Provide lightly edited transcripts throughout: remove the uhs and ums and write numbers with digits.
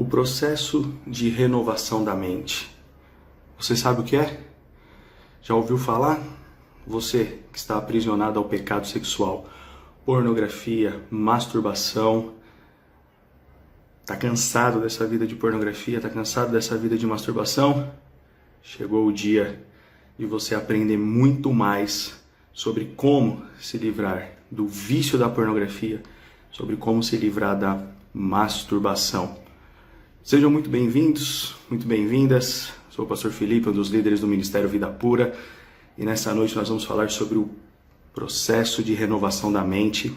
O processo de renovação da mente. Você sabe o que é? Já ouviu falar? Você que está aprisionado ao pecado sexual, pornografia, masturbação, está cansado dessa vida de pornografia, está cansado dessa vida de masturbação? Chegou o dia de você aprender muito mais sobre como se livrar do vício da pornografia, sobre como se livrar da masturbação. Sejam muito bem-vindos, muito bem-vindas. Sou o pastor Felipe, um dos líderes do Ministério Vida Pura, e nessa noite nós vamos falar sobre o processo de renovação da mente,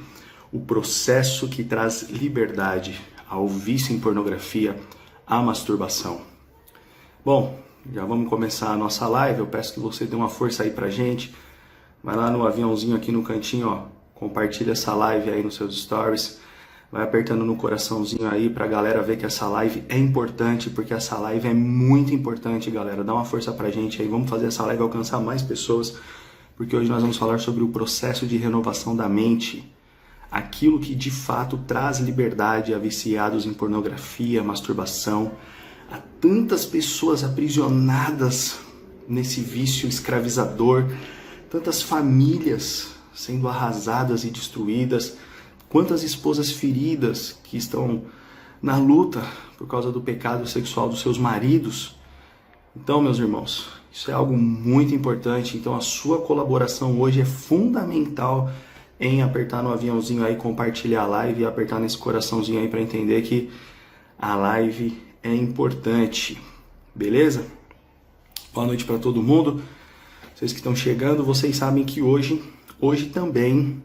o processo que traz liberdade ao vício em pornografia, à masturbação. Bom, já vamos começar a nossa live. Eu peço que você dê uma força aí pra gente. Vai lá no aviãozinho aqui no cantinho, ó, compartilha essa live aí nos seus stories. Vai apertando no coraçãozinho aí pra galera ver que essa live é importante, porque essa live é muito importante, galera. Dá uma força pra gente aí, vamos fazer essa live alcançar mais pessoas, porque hoje nós vamos falar sobre o processo de renovação da mente, aquilo que de fato traz liberdade a viciados em pornografia, masturbação, a tantas pessoas aprisionadas nesse vício escravizador, tantas famílias sendo arrasadas e destruídas, quantas esposas feridas que estão na luta por causa do pecado sexual dos seus maridos. Então, meus irmãos, isso é algo muito importante. Então, a sua colaboração hoje é fundamental em apertar no aviãozinho aí, compartilhar a live e apertar nesse coraçãozinho aí para entender que a live é importante. Beleza? Boa noite para todo mundo. Vocês que estão chegando, vocês sabem que hoje também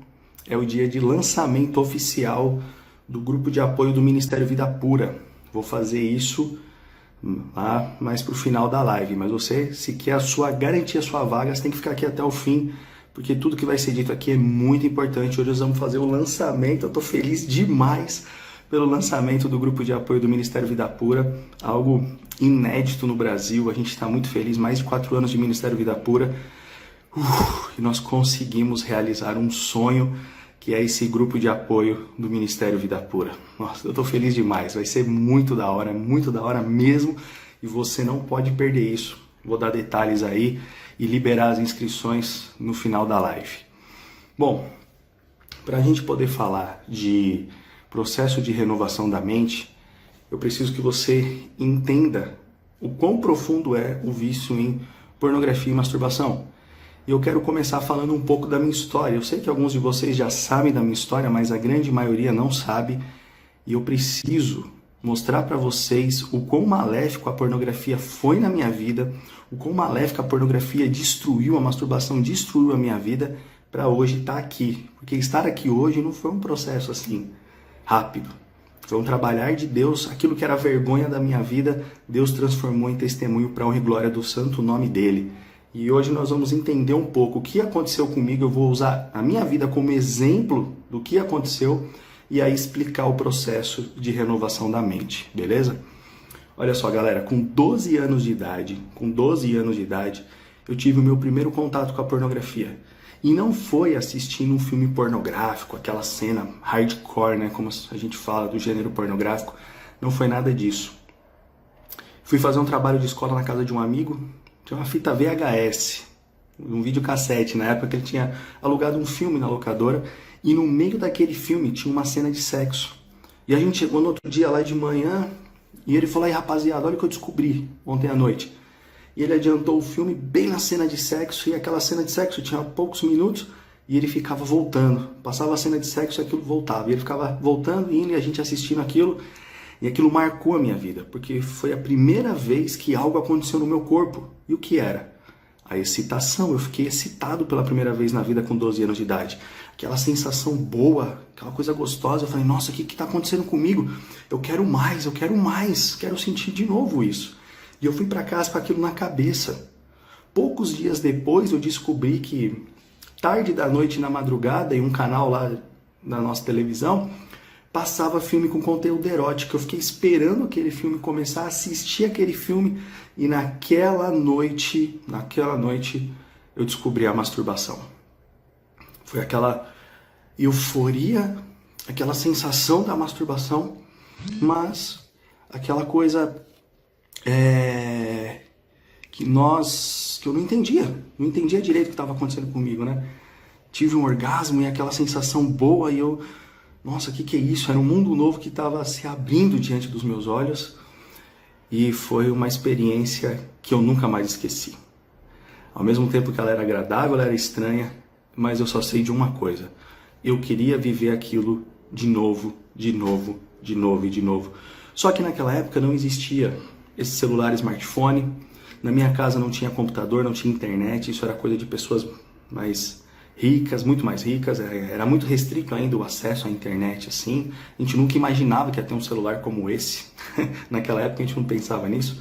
é o dia de lançamento oficial do grupo de apoio do Ministério Vida Pura. Vou fazer isso lá mais pro final da live, mas você, se quer garantir a sua vaga, você tem que ficar aqui até o fim, porque tudo que vai ser dito aqui é muito importante. Hoje nós vamos fazer o lançamento. Eu tô feliz demais pelo lançamento do grupo de apoio do Ministério Vida Pura, algo inédito no Brasil. A gente está muito feliz, mais de 4 anos de Ministério Vida Pura, e nós conseguimos realizar um sonho, que é esse grupo de apoio do Ministério Vida Pura. Nossa, eu tô feliz demais, vai ser muito da hora mesmo, e você não pode perder isso. Vou dar detalhes aí e liberar as inscrições no final da live. Bom, para a gente poder falar de processo de renovação da mente, eu preciso que você entenda o quão profundo é o vício em pornografia e masturbação. E eu quero começar falando um pouco da minha história. Eu sei que alguns de vocês já sabem da minha história, mas a grande maioria não sabe. E eu preciso mostrar para vocês o quão maléfico a pornografia foi na minha vida, o quão maléfica a pornografia destruiu, a masturbação destruiu a minha vida, para hoje estar aqui. Porque estar aqui hoje não foi um processo assim rápido. Foi um trabalhar de Deus. Aquilo que era vergonha da minha vida, Deus transformou em testemunho para a honra e glória do santo nome dele. E hoje nós vamos entender um pouco o que aconteceu comigo. Eu vou usar a minha vida como exemplo do que aconteceu e aí explicar o processo de renovação da mente, beleza? Olha só, galera, com 12 anos de idade, eu tive o meu primeiro contato com a pornografia. E não foi assistindo um filme pornográfico, aquela cena hardcore, né, como a gente fala do gênero pornográfico. Não foi nada disso. Fui fazer um trabalho de escola na casa de um amigo. Tinha uma fita VHS, um videocassete, na época que ele tinha alugado um filme na locadora, e no meio daquele filme tinha uma cena de sexo. E a gente chegou no outro dia lá de manhã, e ele falou: aí rapaziada, olha o que eu descobri ontem à noite. E ele adiantou o filme bem na cena de sexo, e aquela cena de sexo tinha poucos minutos, e ele ficava voltando. Passava a cena de sexo e aquilo voltava. E ele ficava voltando e indo, e a gente assistindo aquilo, e aquilo marcou a minha vida, porque foi a primeira vez que algo aconteceu no meu corpo. E o que era? A excitação. Eu fiquei excitado pela primeira vez na vida com 12 anos de idade. Aquela sensação boa, aquela coisa gostosa. Eu falei: nossa, o que está acontecendo comigo? Eu quero mais, quero sentir de novo isso. E eu fui para casa com aquilo na cabeça. Poucos dias depois eu descobri que tarde da noite, na madrugada, em um canal lá da nossa televisão, passava filme com conteúdo erótico. Eu fiquei esperando aquele filme começar, assistir aquele filme, e naquela noite eu descobri a masturbação. Foi aquela euforia, aquela sensação da masturbação, mas aquela coisa que eu não entendia direito o que estava acontecendo comigo, né? Tive um orgasmo e aquela sensação boa e eu, nossa, o que é isso? Era um mundo novo que estava se abrindo diante dos meus olhos e foi uma experiência que eu nunca mais esqueci. Ao mesmo tempo que ela era agradável, ela era estranha, mas eu só sei de uma coisa: eu queria viver aquilo de novo, de novo, de novo e de novo. Só que naquela época não existia esse celular smartphone, na minha casa não tinha computador, não tinha internet, isso era coisa de pessoas mais ricas, muito mais ricas, era muito restrito ainda o acesso à internet, assim. A gente nunca imaginava que ia ter um celular como esse. Naquela época a gente não pensava nisso.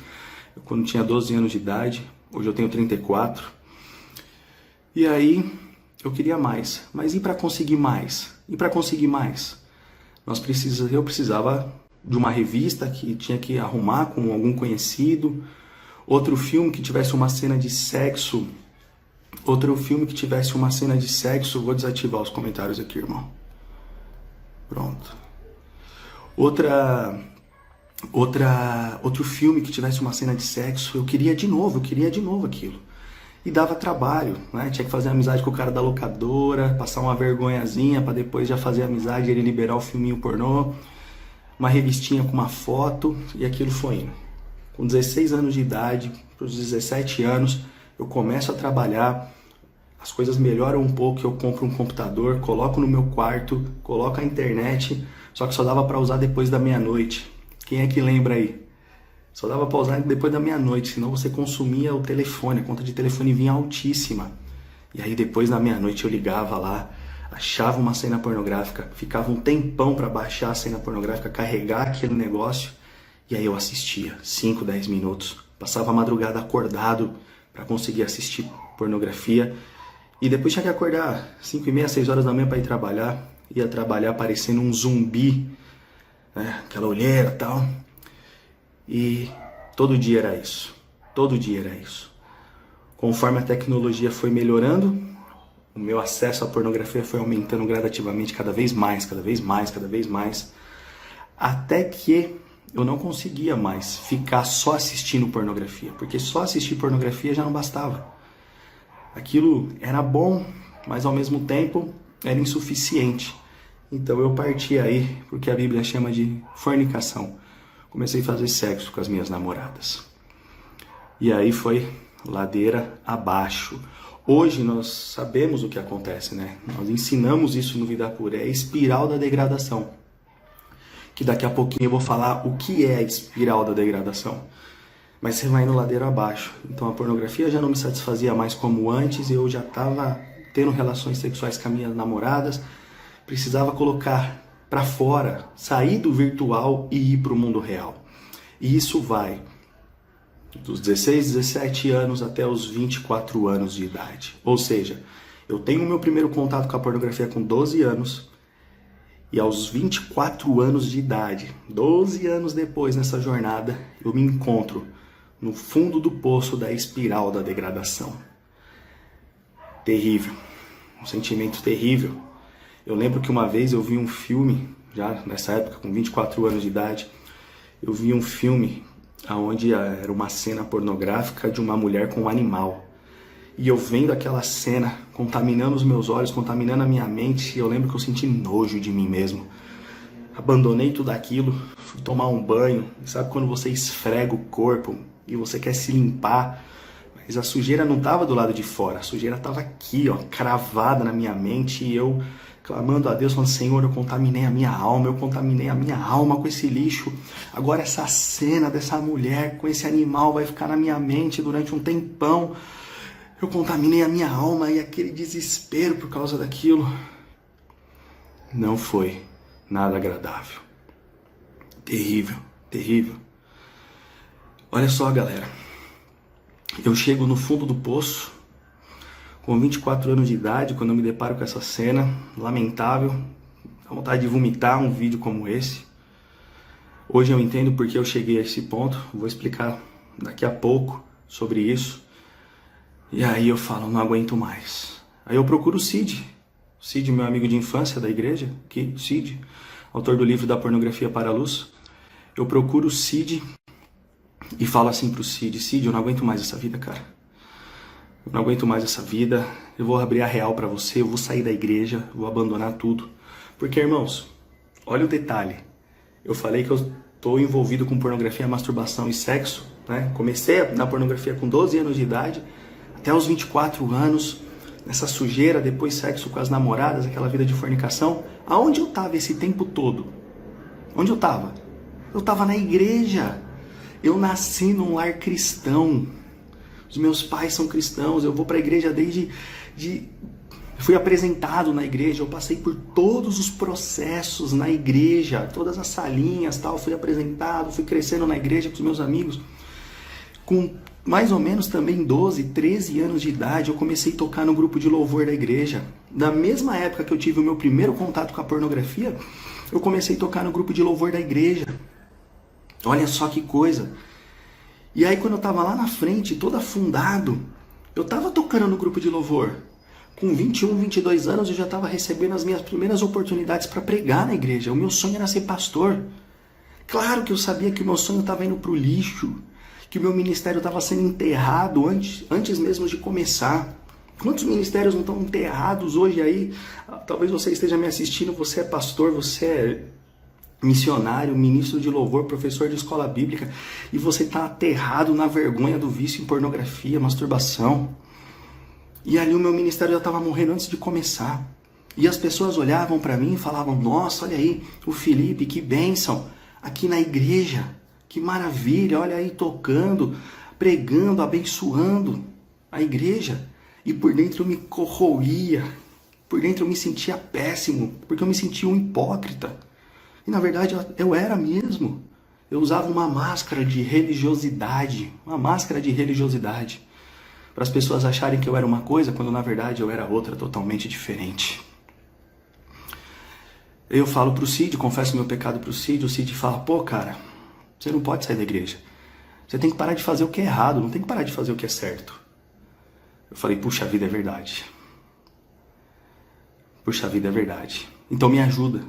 Eu, quando tinha 12 anos de idade, hoje eu tenho 34. E aí eu queria mais. Mas e para conseguir mais? Eu precisava de uma revista que tinha que arrumar com algum conhecido, outro filme que tivesse uma cena de sexo. Vou desativar os comentários aqui, irmão. Pronto. Outro filme que tivesse uma cena de sexo, eu queria de novo aquilo. E dava trabalho, né? Tinha que fazer amizade com o cara da locadora, passar uma vergonhazinha para depois já fazer amizade e ele liberar o filminho pornô, uma revistinha com uma foto, e aquilo foi indo. Com 16 anos de idade, para os 17 anos, eu começo a trabalhar, as coisas melhoram um pouco, eu compro um computador, coloco no meu quarto, coloco a internet, só que só dava para usar depois da meia-noite. Quem é que lembra aí? Só dava para usar depois da meia-noite, senão você consumia o telefone, a conta de telefone vinha altíssima. E aí depois da meia-noite eu ligava lá, achava uma cena pornográfica, ficava um tempão para baixar a cena pornográfica, carregar aquele negócio, e aí eu assistia 5, 10 minutos, passava a madrugada acordado para conseguir assistir pornografia, e depois tinha que acordar 5h30, 6 horas da manhã para ir trabalhar, ia trabalhar parecendo um zumbi, né? Aquela olheira e tal. E todo dia era isso. Conforme a tecnologia foi melhorando, o meu acesso à pornografia foi aumentando gradativamente, cada vez mais, até que eu não conseguia mais ficar só assistindo pornografia, porque só assistir pornografia já não bastava. Aquilo era bom, mas ao mesmo tempo era insuficiente. Então eu parti aí porque a Bíblia chama de fornicação. Comecei a fazer sexo com as minhas namoradas. E aí foi ladeira abaixo. Hoje nós sabemos o que acontece, né? Nós ensinamos isso no Vida Pura, é a espiral da degradação. Que daqui a pouquinho eu vou falar o que é a espiral da degradação. Mas você vai indo ladeira abaixo. Então a pornografia já não me satisfazia mais como antes, eu já estava tendo relações sexuais com as minhas namoradas, precisava colocar para fora, sair do virtual e ir para o mundo real. E isso vai dos 16, 17 anos até os 24 anos de idade. Ou seja, eu tenho o meu primeiro contato com a pornografia com 12 anos e aos 24 anos de idade, 12 anos depois nessa jornada, eu me encontro no fundo do poço da espiral da degradação. Terrível, um sentimento terrível. Eu lembro que uma vez eu vi um filme, já nessa época, com 24 anos de idade, eu vi um filme onde era uma cena pornográfica de uma mulher com um animal. E eu vendo aquela cena, contaminando os meus olhos, contaminando a minha mente, eu lembro que eu senti nojo de mim mesmo. Abandonei tudo aquilo, fui tomar um banho. Sabe quando você esfrega o corpo e você quer se limpar, mas a sujeira não estava do lado de fora, a sujeira estava aqui, ó, cravada na minha mente, e eu clamando a Deus, falando: Senhor, eu contaminei a minha alma com esse lixo. Agora essa cena dessa mulher com esse animal vai ficar na minha mente durante um tempão. Eu contaminei a minha alma, e aquele desespero por causa daquilo não foi nada agradável. Terrível, terrível. Olha só, galera. Eu chego no fundo do poço, com 24 anos de idade, quando eu me deparo com essa cena lamentável, dá vontade de vomitar um vídeo como esse. Hoje eu entendo porque eu cheguei a esse ponto, vou explicar daqui a pouco sobre isso. E aí eu falo: não aguento mais. Aí eu procuro o Cid, meu amigo de infância da igreja, Cid, autor do livro Da Pornografia para a Luz. eu procuro o Cid e falo assim pro Cid: Cid, eu não aguento mais essa vida, cara. Eu não aguento mais essa vida, eu vou abrir a real pra você, eu vou sair da igreja, vou abandonar tudo. Porque, irmãos, olha o detalhe. Eu falei que eu tô envolvido com pornografia, masturbação e sexo, né? Comecei na pornografia com 12 anos de idade, até os 24 anos, nessa sujeira, depois sexo com as namoradas, aquela vida de fornicação. Aonde eu tava esse tempo todo? Onde eu tava? Eu tava na igreja. Eu nasci num lar cristão. Os meus pais são cristãos, eu vou para a igreja fui apresentado na igreja, eu passei por todos os processos na igreja, todas as salinhas, tal, fui apresentado, fui crescendo na igreja com os meus amigos. Com mais ou menos também 12, 13 anos de idade, eu comecei a tocar no grupo de louvor da igreja. Na mesma época que eu tive o meu primeiro contato com a pornografia, eu comecei a tocar no grupo de louvor da igreja. Olha só que coisa. E aí quando eu tava lá na frente, todo afundado, eu tava tocando no grupo de louvor. Com 21, 22 anos eu já tava recebendo as minhas primeiras oportunidades para pregar na igreja. O meu sonho era ser pastor. Claro que eu sabia que o meu sonho estava indo pro lixo, que o meu ministério estava sendo enterrado antes mesmo de começar. Quantos ministérios não estão enterrados hoje aí? Talvez você esteja me assistindo, você é pastor, você é missionário, ministro de louvor, professor de escola bíblica, e você está aterrado na vergonha do vício em pornografia, masturbação. E ali o meu ministério já estava morrendo antes de começar. E as pessoas olhavam para mim e falavam: nossa, olha aí, o Felipe, que bênção, aqui na igreja, que maravilha, olha aí tocando, pregando, abençoando a igreja. E por dentro eu me corroía, por dentro eu me sentia péssimo, porque eu me sentia um hipócrita. E na verdade eu era mesmo. Eu usava uma máscara de religiosidade, para as pessoas acharem que eu era uma coisa, quando na verdade eu era outra, totalmente diferente. Eu falo pro Cid, confesso meu pecado pro Cid, o Cid fala: pô, cara, você não pode sair da igreja. Você tem que parar de fazer o que é errado, não tem que parar de fazer o que é certo. Eu falei: puxa vida, é verdade. Puxa vida, é verdade. Então me ajuda.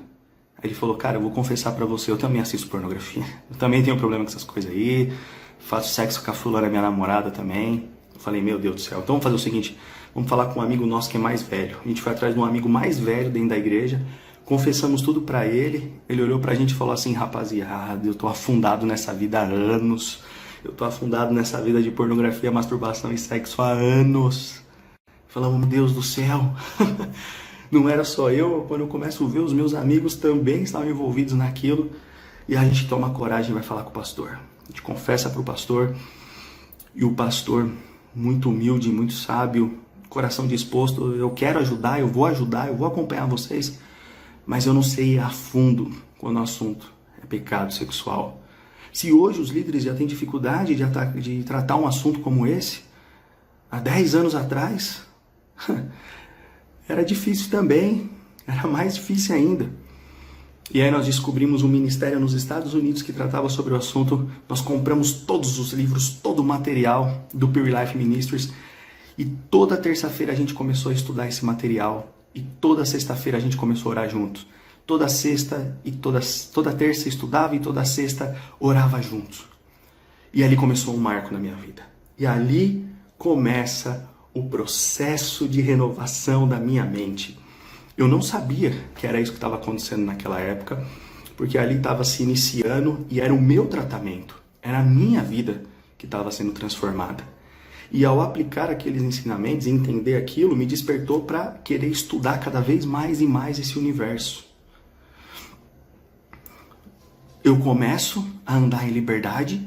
Aí ele falou: cara, eu vou confessar pra você, eu também assisto pornografia. Eu também tenho problema com essas coisas aí. Faço sexo com a fulana, minha namorada também. Eu falei: meu Deus do céu, então vamos fazer o seguinte, vamos falar com um amigo nosso que é mais velho. A gente foi atrás de um amigo mais velho dentro da igreja, confessamos tudo pra ele. Ele olhou pra gente e falou assim: rapaziada, eu tô afundado nessa vida há anos. Eu tô afundado nessa vida de pornografia, masturbação e sexo há anos. Falamos: meu Deus do céu. Não era só eu, quando eu começo a ver, os meus amigos também estavam envolvidos naquilo. E a gente toma coragem e vai falar com o pastor. A gente confessa para o pastor. E o pastor, muito humilde, muito sábio, coração disposto: eu quero ajudar, eu vou acompanhar vocês. Mas eu não sei ir a fundo quando o assunto é pecado sexual. Se hoje os líderes já têm dificuldade de tratar um assunto como esse, há 10 anos atrás... era difícil também, era mais difícil ainda. E aí nós descobrimos um ministério nos Estados Unidos que tratava sobre o assunto. Nós compramos todos os livros, todo o material do Pure Life Ministries. E toda terça-feira a gente começou a estudar esse material. E toda sexta-feira a gente começou a orar juntos. Toda sexta e toda terça estudava e toda sexta orava juntos. E ali começou um marco na minha vida. E ali começa o processo de renovação da minha mente. Eu não sabia que era isso que estava acontecendo naquela época, porque ali estava se iniciando e era o meu tratamento, era a minha vida que estava sendo transformada. E ao aplicar aqueles ensinamentos e entender aquilo, me despertou para querer estudar cada vez mais e mais esse universo. Eu começo a andar em liberdade.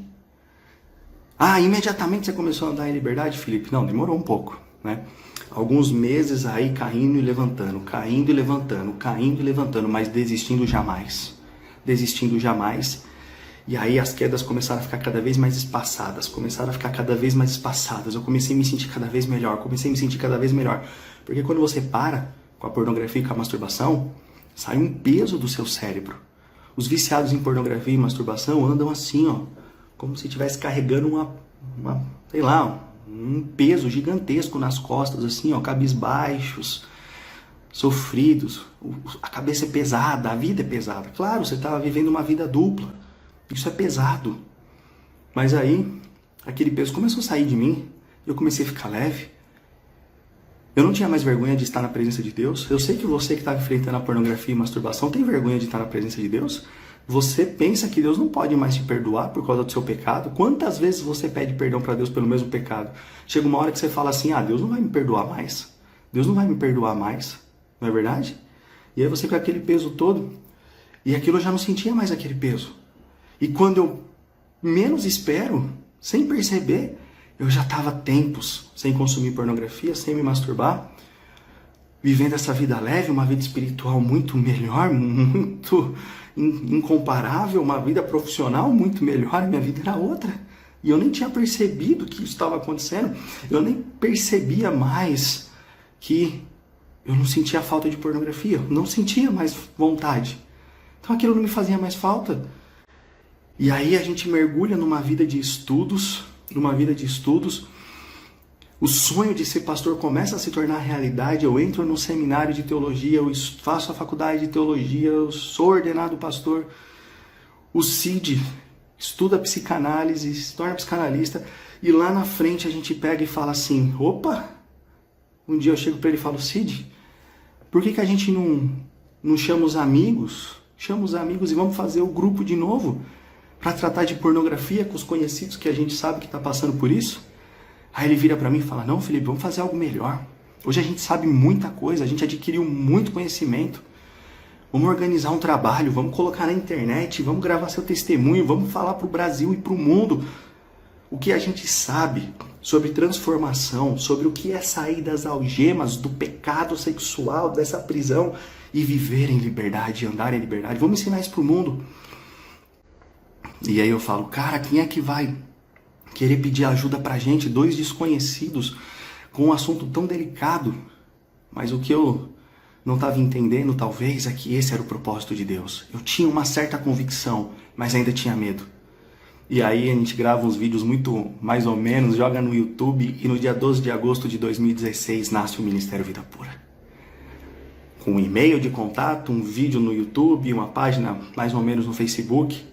Ah, imediatamente você começou a andar em liberdade, Felipe? Não, demorou um pouco, né? Alguns meses aí caindo e levantando, caindo e levantando, caindo e levantando, mas desistindo jamais. Desistindo jamais. E aí as quedas começaram a ficar cada vez mais espaçadas, Eu comecei a me sentir cada vez melhor, Porque quando você para com a pornografia e com a masturbação, sai um peso do seu cérebro. Os viciados em pornografia e masturbação andam assim, ó, como se estivesse carregando um peso gigantesco nas costas, assim, ó, cabisbaixos, sofridos, a cabeça é pesada, a vida é pesada. Claro, você estava vivendo uma vida dupla. Isso é pesado. Mas aí, aquele peso começou a sair de mim, eu comecei a ficar leve. Eu não tinha mais vergonha de estar na presença de Deus. Eu sei que você que está enfrentando a pornografia e masturbação tem vergonha de estar na presença de Deus. Você pensa que Deus não pode mais te perdoar por causa do seu pecado? Quantas vezes você pede perdão para Deus pelo mesmo pecado? Chega uma hora que você fala assim, Deus não vai me perdoar mais. Deus não vai me perdoar mais. Não é verdade? E aí você com aquele peso todo, e aquilo eu já não sentia mais aquele peso. E quando eu menos espero, sem perceber, eu já estava tempos sem consumir pornografia, sem me masturbar, vivendo essa vida leve, uma vida espiritual muito melhor, muito incomparável, uma vida profissional muito melhor, minha vida era outra. E eu nem tinha percebido que isso estava acontecendo, eu nem percebia mais que eu não sentia falta de pornografia, eu não sentia mais vontade. Então aquilo não me fazia mais falta. E aí a gente mergulha numa vida de estudos, o sonho de ser pastor começa a se tornar realidade, eu entro no seminário de teologia, eu faço a faculdade de teologia, eu sou ordenado pastor, o Cid estuda psicanálise, se torna psicanalista, e lá na frente a gente pega e fala assim, opa, um dia eu chego para ele e falo, Cid, por que a gente não chama os amigos e vamos fazer o grupo de novo, para tratar de pornografia com os conhecidos que a gente sabe que está passando por isso? Aí ele vira para mim e fala, não, Felipe, vamos fazer algo melhor. Hoje a gente sabe muita coisa, a gente adquiriu muito conhecimento. Vamos organizar um trabalho, vamos colocar na internet, vamos gravar seu testemunho, vamos falar para o Brasil e para o mundo o que a gente sabe sobre transformação, sobre o que é sair das algemas, do pecado sexual, dessa prisão e viver em liberdade, andar em liberdade. Vamos ensinar isso para o mundo. E aí eu falo, cara, quem é que vai querer pedir ajuda pra gente, dois desconhecidos, com um assunto tão delicado? Mas o que eu não estava entendendo, talvez, é que esse era o propósito de Deus. Eu tinha uma certa convicção, mas ainda tinha medo. E aí a gente grava uns vídeos muito mais ou menos, joga no YouTube, e no dia 12 de agosto de 2016 nasce o Ministério Vida Pura. Com um e-mail de contato, um vídeo no YouTube, uma página mais ou menos no Facebook.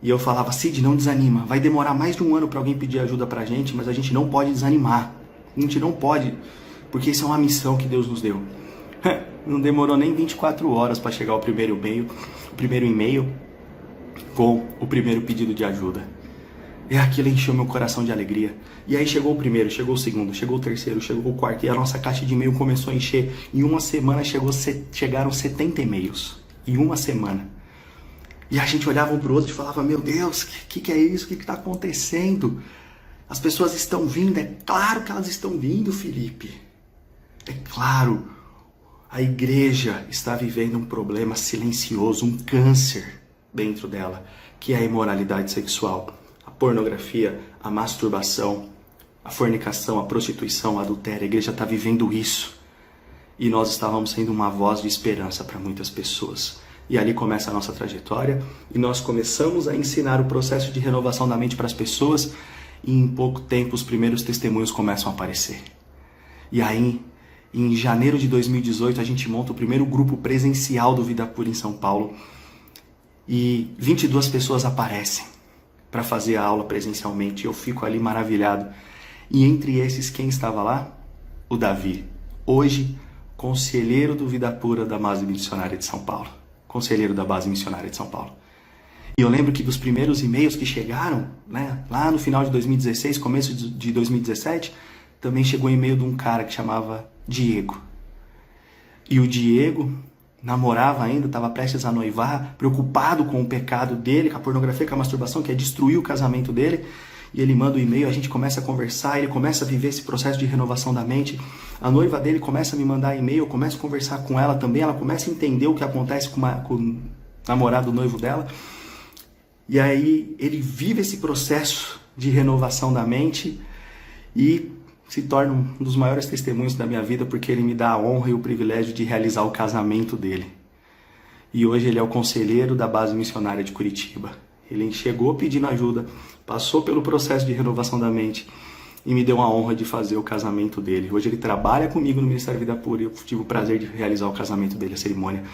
E eu falava, Cid, não desanima, vai demorar mais de um ano para alguém pedir ajuda pra gente, mas a gente não pode desanimar. A gente não pode, porque isso é uma missão que Deus nos deu. Não demorou nem 24 horas para chegar o primeiro e-mail com o primeiro pedido de ajuda. E aquilo encheu meu coração de alegria. E aí chegou o primeiro, chegou o segundo, chegou o terceiro, chegou o quarto, e a nossa caixa de e-mail começou a encher. Em uma semana chegaram 70 e-mails. Em uma semana. E a gente olhava um pro outro e falava, meu Deus, o que é isso? O que está acontecendo? As pessoas estão vindo, é claro que elas estão vindo, Felipe. É claro, a igreja está vivendo um problema silencioso, um câncer dentro dela, que é a imoralidade sexual, a pornografia, a masturbação, a fornicação, a prostituição, a adultério. A igreja está vivendo isso. E nós estávamos sendo uma voz de esperança para muitas pessoas. E ali começa a nossa trajetória, e nós começamos a ensinar o processo de renovação da mente para as pessoas, e em pouco tempo os primeiros testemunhos começam a aparecer. E aí, em janeiro de 2018, a gente monta o primeiro grupo presencial do Vida Pura em São Paulo, e 22 pessoas aparecem para fazer a aula presencialmente. Eu fico ali maravilhado. E entre esses, quem estava lá? O Davi, hoje conselheiro do Vida Pura da Base Missionária de São Paulo. Conselheiro da Base Missionária de São Paulo. E eu lembro que dos primeiros e-mails que chegaram, né, lá no final de 2016, começo de 2017, também chegou um e-mail de um cara que chamava Diego. E o Diego namorava ainda, estava prestes a noivar, preocupado com o pecado dele, com a pornografia, com a masturbação, que é destruir o casamento dele. E ele manda um e-mail, a gente começa a conversar, ele começa a viver esse processo de renovação da mente. A noiva dele começa a me mandar e-mail, eu começo a conversar com ela também, ela começa a entender o que acontece com o namorado noivo dela. E aí ele vive esse processo de renovação da mente e se torna um dos maiores testemunhos da minha vida, porque ele me dá a honra e o privilégio de realizar o casamento dele. E hoje ele é o conselheiro da Base Missionária de Curitiba. Ele chegou pedindo ajuda, passou pelo processo de renovação da mente e me deu a honra de fazer o casamento dele. Hoje ele trabalha comigo no Ministério Vida Pura e eu tive o prazer de realizar o casamento dele, a cerimônia.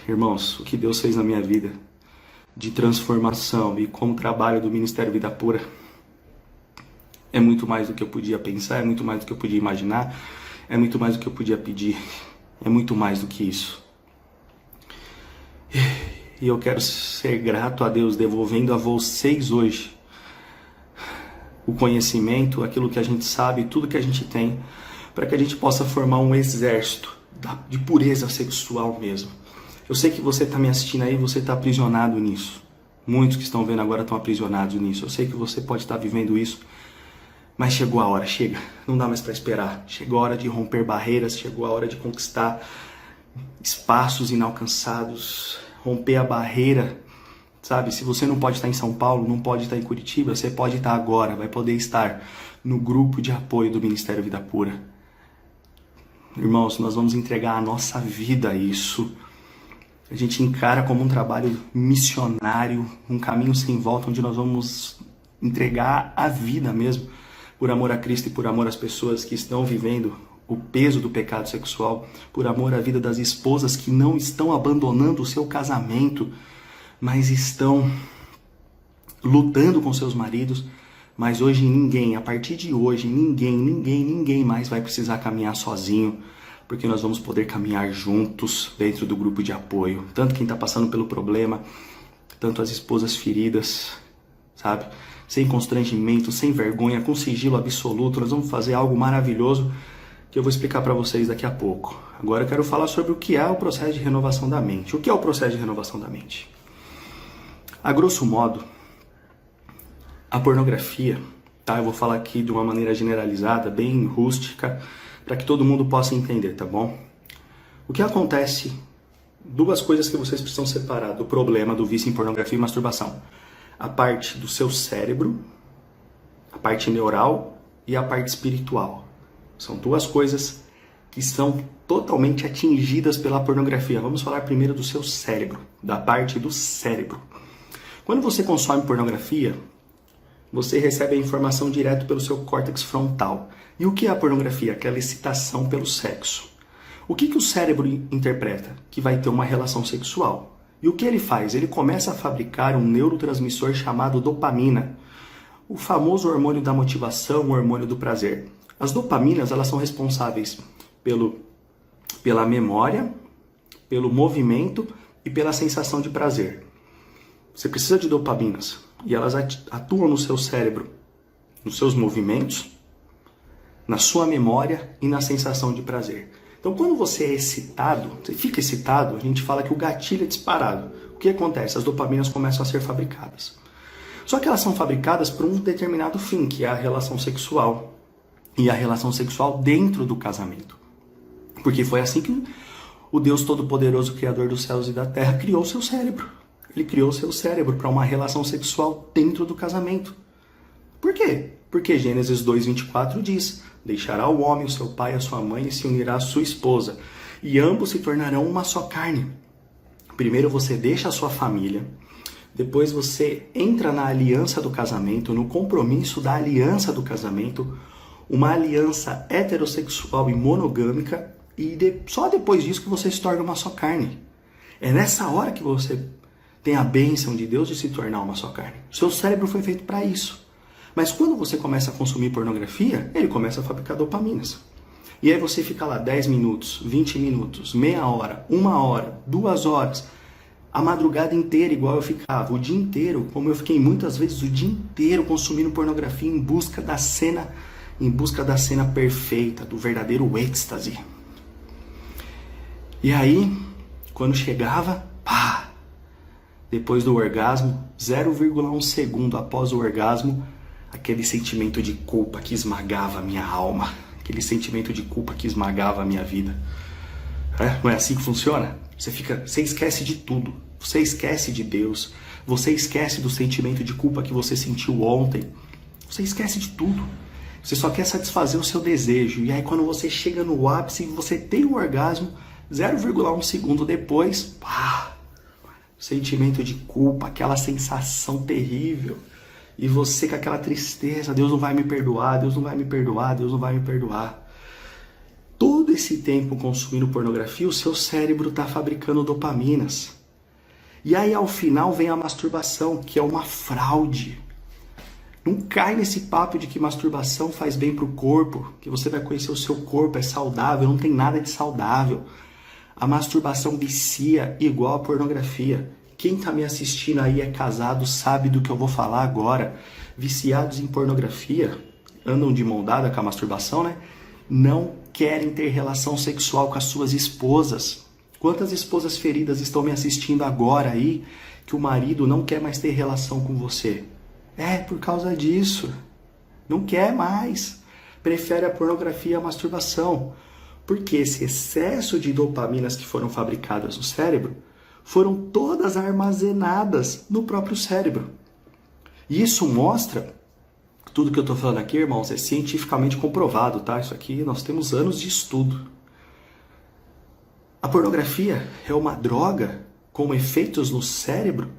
Irmãos, o que Deus fez na minha vida de transformação e como trabalho do Ministério Vida Pura é muito mais do que eu podia pensar, é muito mais do que eu podia imaginar, é muito mais do que eu podia pedir, é muito mais do que isso. E eu quero ser grato a Deus, devolvendo a vocês hoje o conhecimento, aquilo que a gente sabe, tudo que a gente tem, para que a gente possa formar um exército de pureza sexual mesmo. Eu sei que você está me assistindo aí, você está aprisionado nisso. Muitos que estão vendo agora estão aprisionados nisso. Eu sei que você pode estar vivendo isso, mas chegou a hora, chega. Não dá mais para esperar. Chegou a hora de romper barreiras, chegou a hora de conquistar espaços inalcançados, romper a barreira. Sabe, se você não pode estar em São Paulo, não pode estar em Curitiba, você pode estar agora, vai poder estar no grupo de apoio do Ministério Vida Pura. Irmãos, nós vamos entregar a nossa vida a isso. A gente encara como um trabalho missionário, um caminho sem volta, onde nós vamos entregar a vida mesmo, por amor a Cristo e por amor às pessoas que estão vivendo o peso do pecado sexual, por amor à vida das esposas que não estão abandonando o seu casamento, mas estão lutando com seus maridos. Mas hoje ninguém, a partir de hoje, ninguém mais vai precisar caminhar sozinho, porque nós vamos poder caminhar juntos dentro do grupo de apoio. Tanto quem está passando pelo problema, tanto as esposas feridas, sabe? Sem constrangimento, sem vergonha, com sigilo absoluto. Nós vamos fazer algo maravilhoso que eu vou explicar para vocês daqui a pouco. Agora eu quero falar sobre o que é o processo de renovação da mente. O que é o processo de renovação da mente? A grosso modo, a pornografia, tá? Eu vou falar aqui de uma maneira generalizada, bem rústica, para que todo mundo possa entender, tá bom? O que acontece, duas coisas que vocês precisam separar do problema do vício em pornografia e masturbação. A parte do seu cérebro, a parte neural e a parte espiritual. São duas coisas que são totalmente atingidas pela pornografia. Vamos falar primeiro do seu cérebro, da parte do cérebro. Quando você consome pornografia, você recebe a informação direto pelo seu córtex frontal. E o que é a pornografia? Aquela excitação pelo sexo. O que o cérebro interpreta? Que vai ter uma relação sexual. E o que ele faz? Ele começa a fabricar um neurotransmissor chamado dopamina, o famoso hormônio da motivação, o hormônio do prazer. As dopaminas, elas são responsáveis pela memória, pelo movimento e pela sensação de prazer. Você precisa de dopaminas e elas atuam no seu cérebro, nos seus movimentos, na sua memória e na sensação de prazer. Então, quando você é excitado, você fica excitado, a gente fala que o gatilho é disparado. O que acontece? As dopaminas começam a ser fabricadas. Só que elas são fabricadas por um determinado fim, que é a relação sexual. E a relação sexual dentro do casamento. Porque foi assim que o Deus Todo-Poderoso, Criador dos céus e da terra, criou o seu cérebro. Ele criou o seu cérebro para uma relação sexual dentro do casamento. Por quê? Porque Gênesis 2:24 diz: deixará o homem o seu pai e a sua mãe e se unirá à sua esposa, e ambos se tornarão uma só carne. Primeiro você deixa a sua família, depois você entra na aliança do casamento, no compromisso da aliança do casamento, uma aliança heterossexual e monogâmica, e só depois disso que você se torna uma só carne. É nessa hora que você tem a bênção de Deus de se tornar uma só carne. Seu cérebro foi feito para isso. Mas quando você começa a consumir pornografia, ele começa a fabricar dopaminas. E aí você fica lá 10 minutos, 20 minutos, meia hora, 1 hora, 2 horas, a madrugada inteira, igual eu ficava, o dia inteiro, como eu fiquei muitas vezes o dia inteiro consumindo pornografia em busca da cena perfeita, do verdadeiro êxtase. E aí, quando chegava, pá, depois do orgasmo, 0,1 segundo após o orgasmo, aquele sentimento de culpa que esmagava a minha alma, aquele sentimento de culpa que esmagava a minha vida. Não é assim que funciona? Você esquece de tudo, você esquece de Deus, você esquece do sentimento de culpa que você sentiu ontem, você esquece de tudo. Você só quer satisfazer o seu desejo. E aí quando você chega no ápice e você tem um orgasmo, 0,1 segundo depois, pá, sentimento de culpa, aquela sensação terrível. E você com aquela tristeza, Deus não vai me perdoar, Deus não vai me perdoar, Deus não vai me perdoar. Todo esse tempo consumindo pornografia, o seu cérebro está fabricando dopaminas. E aí ao final vem a masturbação, que é uma fraude. Não cai nesse papo de que masturbação faz bem pro corpo, que você vai conhecer o seu corpo, é saudável, não tem nada de saudável. A masturbação vicia igual a pornografia. Quem tá me assistindo aí é casado, sabe do que eu vou falar agora. Viciados em pornografia, andam de mão dada com a masturbação, né? Não querem ter relação sexual com as suas esposas. Quantas esposas feridas estão me assistindo agora aí, que o marido não quer mais ter relação com você? É por causa disso. Não quer mais. Prefere a pornografia e a masturbação. Porque esse excesso de dopaminas que foram fabricadas no cérebro foram todas armazenadas no próprio cérebro. E isso mostra, tudo que eu estou falando aqui, irmãos, é cientificamente comprovado, tá? Isso aqui nós temos anos de estudo. A pornografia é uma droga com efeitos no cérebro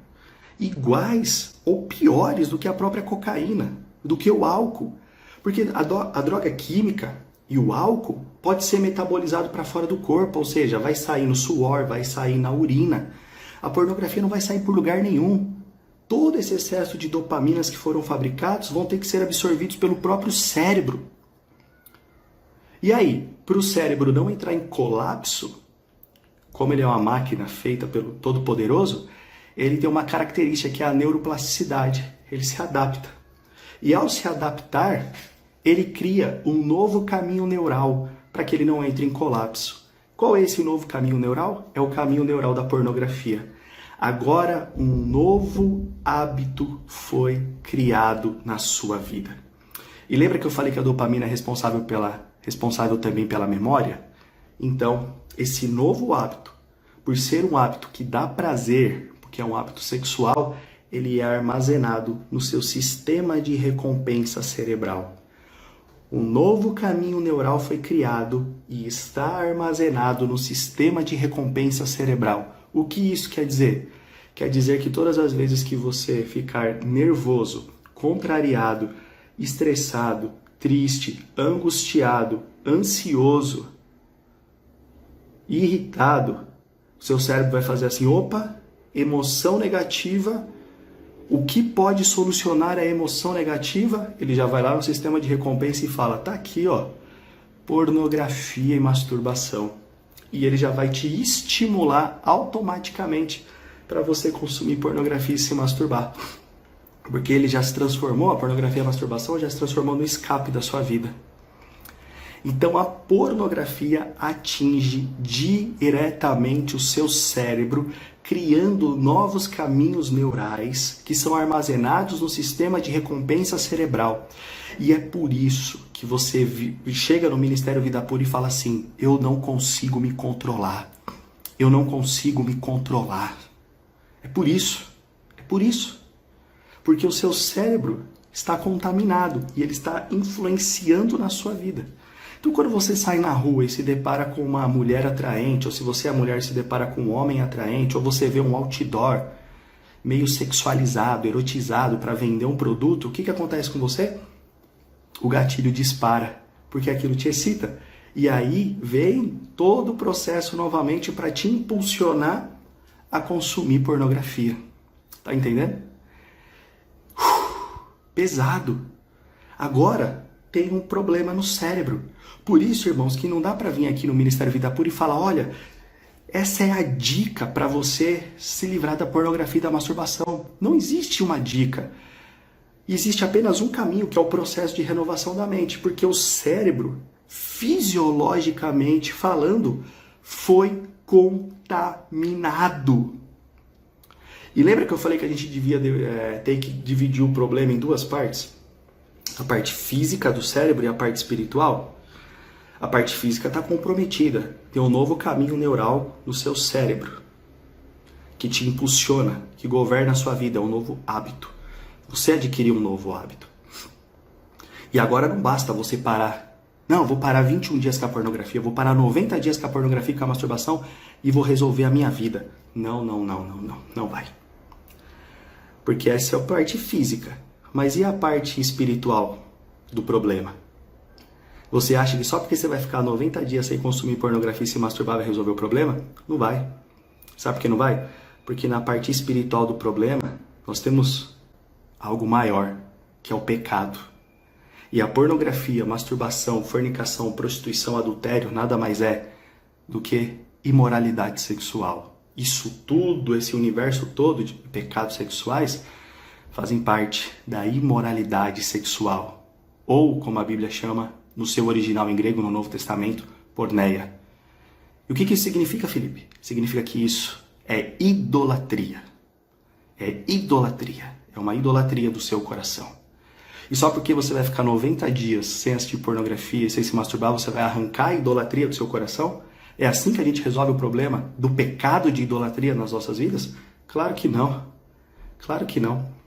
iguais ou piores do que a própria cocaína, do que o álcool. Porque a droga química e o álcool pode ser metabolizado para fora do corpo, ou seja, vai sair no suor, vai sair na urina. A pornografia não vai sair por lugar nenhum. Todo esse excesso de dopaminas que foram fabricados vão ter que ser absorvidos pelo próprio cérebro. E aí, para o cérebro não entrar em colapso, como ele é uma máquina feita pelo Todo-Poderoso, ele tem uma característica que é a neuroplasticidade. Ele se adapta. E ao se adaptar, ele cria um novo caminho neural para que ele não entre em colapso. Qual é esse novo caminho neural? É o caminho neural da pornografia. Agora, um novo hábito foi criado na sua vida. E lembra que eu falei que a dopamina é responsável também pela memória? Então, esse novo hábito, por ser um hábito que dá prazer, porque é um hábito sexual, ele é armazenado no seu sistema de recompensa cerebral. Um novo caminho neural foi criado e está armazenado no sistema de recompensa cerebral. O que isso quer dizer? Quer dizer que todas as vezes que você ficar nervoso, contrariado, estressado, triste, angustiado, ansioso, irritado, seu cérebro vai fazer assim, opa, emoção negativa, o que pode solucionar a emoção negativa? Ele já vai lá no sistema de recompensa e fala, tá aqui, ó, pornografia e masturbação. E ele já vai te estimular automaticamente para você consumir pornografia e se masturbar. Porque ele já se transformou, a pornografia e a masturbação já se transformou no escape da sua vida. Então a pornografia atinge diretamente o seu cérebro, criando novos caminhos neurais que são armazenados no sistema de recompensa cerebral. E é por isso que você chega no Ministério Vida Pura e fala assim, eu não consigo me controlar. Eu não consigo me controlar. É por isso. É por isso. Porque o seu cérebro está contaminado e ele está influenciando na sua vida. Então, quando você sai na rua e se depara com uma mulher atraente, ou se você é mulher e se depara com um homem atraente, ou você vê um outdoor meio sexualizado, erotizado para vender um produto, o que acontece com você? O gatilho dispara, porque aquilo te excita. E aí vem todo o processo novamente para te impulsionar a consumir pornografia. Tá entendendo? Pesado. Agora tem um problema no cérebro. Por isso, irmãos, que não dá para vir aqui no Ministério Vida Pura e falar, olha, essa é a dica para você se livrar da pornografia e da masturbação. Não existe uma dica. Existe apenas um caminho, que é o processo de renovação da mente, porque o cérebro, fisiologicamente falando, foi contaminado. E lembra que eu falei que a gente devia ter que dividir o problema em duas partes? A parte física do cérebro e a parte espiritual? A parte física está comprometida. Tem um novo caminho neural no seu cérebro que te impulsiona, que governa a sua vida. É um novo hábito. Você adquiriu um novo hábito. E agora não basta você parar. Não, vou parar 21 dias com a pornografia, vou parar 90 dias com a pornografia e com a masturbação e vou resolver a minha vida. Não vai. Porque essa é a parte física. Mas e a parte espiritual do problema? Você acha que só porque você vai ficar 90 dias sem consumir pornografia e se masturbar vai resolver o problema? Não vai. Sabe por que não vai? Porque na parte espiritual do problema, nós temos algo maior, que é o pecado. E a pornografia, masturbação, fornicação, prostituição, adultério, nada mais é do que imoralidade sexual. Isso tudo, esse universo todo de pecados sexuais, fazem parte da imoralidade sexual. Ou, como a Bíblia chama, no seu original em grego, no Novo Testamento, porneia. E o que isso significa, Felipe? Significa que isso é idolatria. É idolatria. É uma idolatria do seu coração. E só porque você vai ficar 90 dias sem assistir pornografia e sem se masturbar, você vai arrancar a idolatria do seu coração? É assim que a gente resolve o problema do pecado de idolatria nas nossas vidas? Claro que não. Claro que não.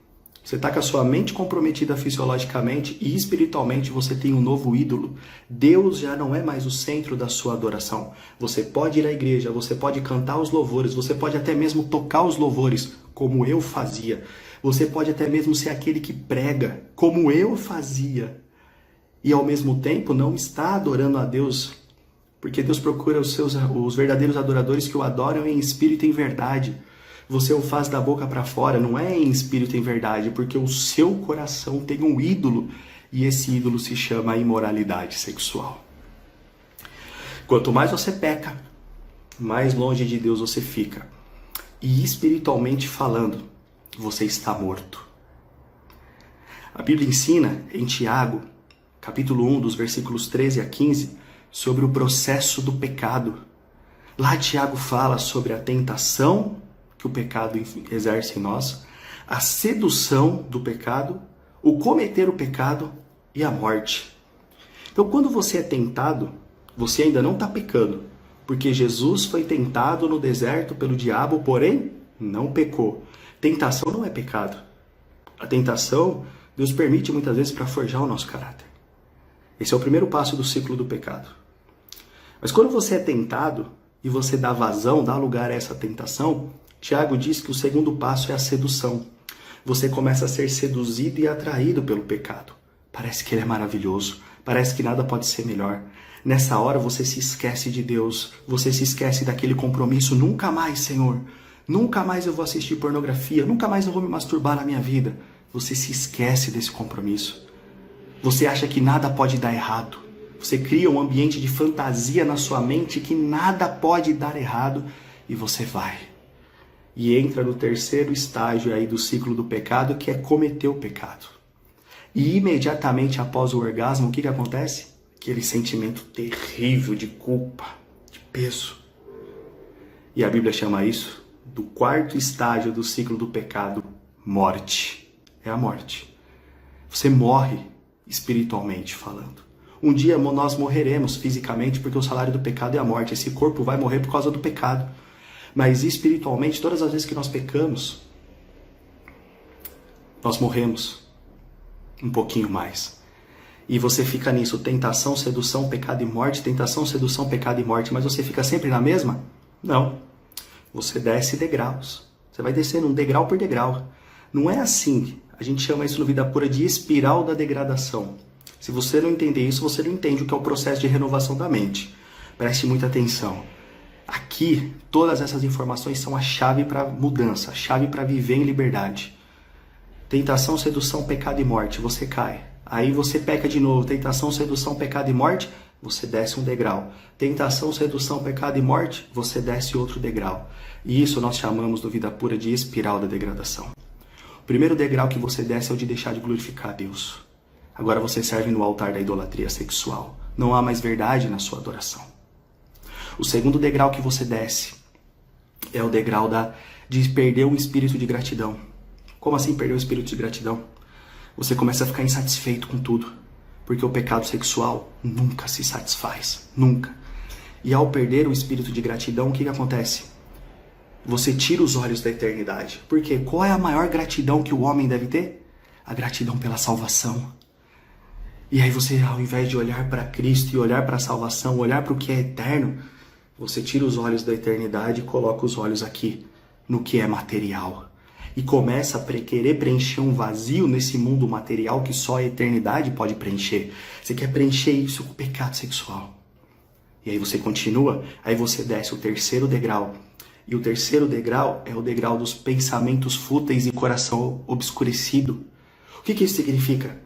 Você está com a sua mente comprometida fisiologicamente e espiritualmente você tem um novo ídolo. Deus já não é mais o centro da sua adoração. Você pode ir à igreja, você pode cantar os louvores, você pode até mesmo tocar os louvores, como eu fazia. Você pode até mesmo ser aquele que prega, como eu fazia. E ao mesmo tempo não está adorando a Deus, porque Deus procura os verdadeiros adoradores que o adoram em espírito e em verdade. Você o faz da boca para fora, não é em espírito e em verdade, porque o seu coração tem um ídolo, e esse ídolo se chama imoralidade sexual. Quanto mais você peca, mais longe de Deus você fica. E espiritualmente falando, você está morto. A Bíblia ensina em Tiago, capítulo 1, dos versículos 13 a 15, sobre o processo do pecado. Lá Tiago fala sobre a tentação que o pecado exerce em nós, a sedução do pecado, o cometer o pecado e a morte. Então, quando você é tentado, você ainda não está pecando, porque Jesus foi tentado no deserto pelo diabo, porém não pecou. Tentação não é pecado. A tentação, Deus permite muitas vezes para forjar o nosso caráter. Esse é o primeiro passo do ciclo do pecado. Mas quando você é tentado e você dá vazão, dá lugar a essa tentação, Tiago diz que o segundo passo é a sedução. Você começa a ser seduzido e atraído pelo pecado. Parece que ele é maravilhoso, parece que nada pode ser melhor. Nessa hora você se esquece de Deus, você se esquece daquele compromisso. Nunca mais, Senhor, nunca mais eu vou assistir pornografia, nunca mais eu vou me masturbar na minha vida. Você se esquece desse compromisso. Você acha que nada pode dar errado. Você cria um ambiente de fantasia na sua mente que nada pode dar errado e você vai. E entra no terceiro estágio aí do ciclo do pecado, que é cometer o pecado. E imediatamente após o orgasmo, o que acontece? Aquele sentimento terrível de culpa, de peso. E a Bíblia chama isso do quarto estágio do ciclo do pecado, morte. É a morte. Você morre espiritualmente falando. Um dia nós morreremos fisicamente porque o salário do pecado é a morte. Esse corpo vai morrer por causa do pecado. Mas espiritualmente, todas as vezes que nós pecamos, nós morremos um pouquinho mais. E você fica nisso, tentação, sedução, pecado e morte, tentação, sedução, pecado e morte. Mas você fica sempre na mesma? Não. Você desce degraus. Você vai descendo um degrau por degrau. Não é assim. A gente chama isso no Vida Pura de espiral da degradação. Se você não entender isso, você não entende o que é o processo de renovação da mente. Preste muita atenção. Aqui, todas essas informações são a chave para mudança, a chave para viver em liberdade. Tentação, sedução, pecado e morte, você cai. Aí você peca de novo. Tentação, sedução, pecado e morte, você desce um degrau. Tentação, sedução, pecado e morte, você desce outro degrau. E isso nós chamamos no Vida Pura de espiral da degradação. O primeiro degrau que você desce é o de deixar de glorificar a Deus. Agora você serve no altar da idolatria sexual. Não há mais verdade na sua adoração. O segundo degrau que você desce é o degrau de perder o espírito de gratidão. Como assim perder o espírito de gratidão? Você começa a ficar insatisfeito com tudo. Porque o pecado sexual nunca se satisfaz. Nunca. E ao perder o espírito de gratidão, o que acontece? Você tira os olhos da eternidade. Porque qual é a maior gratidão que o homem deve ter? A gratidão pela salvação. E aí você, ao invés de olhar para Cristo e olhar para a salvação, olhar para o que é eterno, você tira os olhos da eternidade e coloca os olhos aqui, no que é material. E começa a querer preencher um vazio nesse mundo material que só a eternidade pode preencher. Você quer preencher isso com o pecado sexual. E aí você continua, aí você desce o terceiro degrau. E o terceiro degrau é o degrau dos pensamentos fúteis e coração obscurecido. O que isso significa?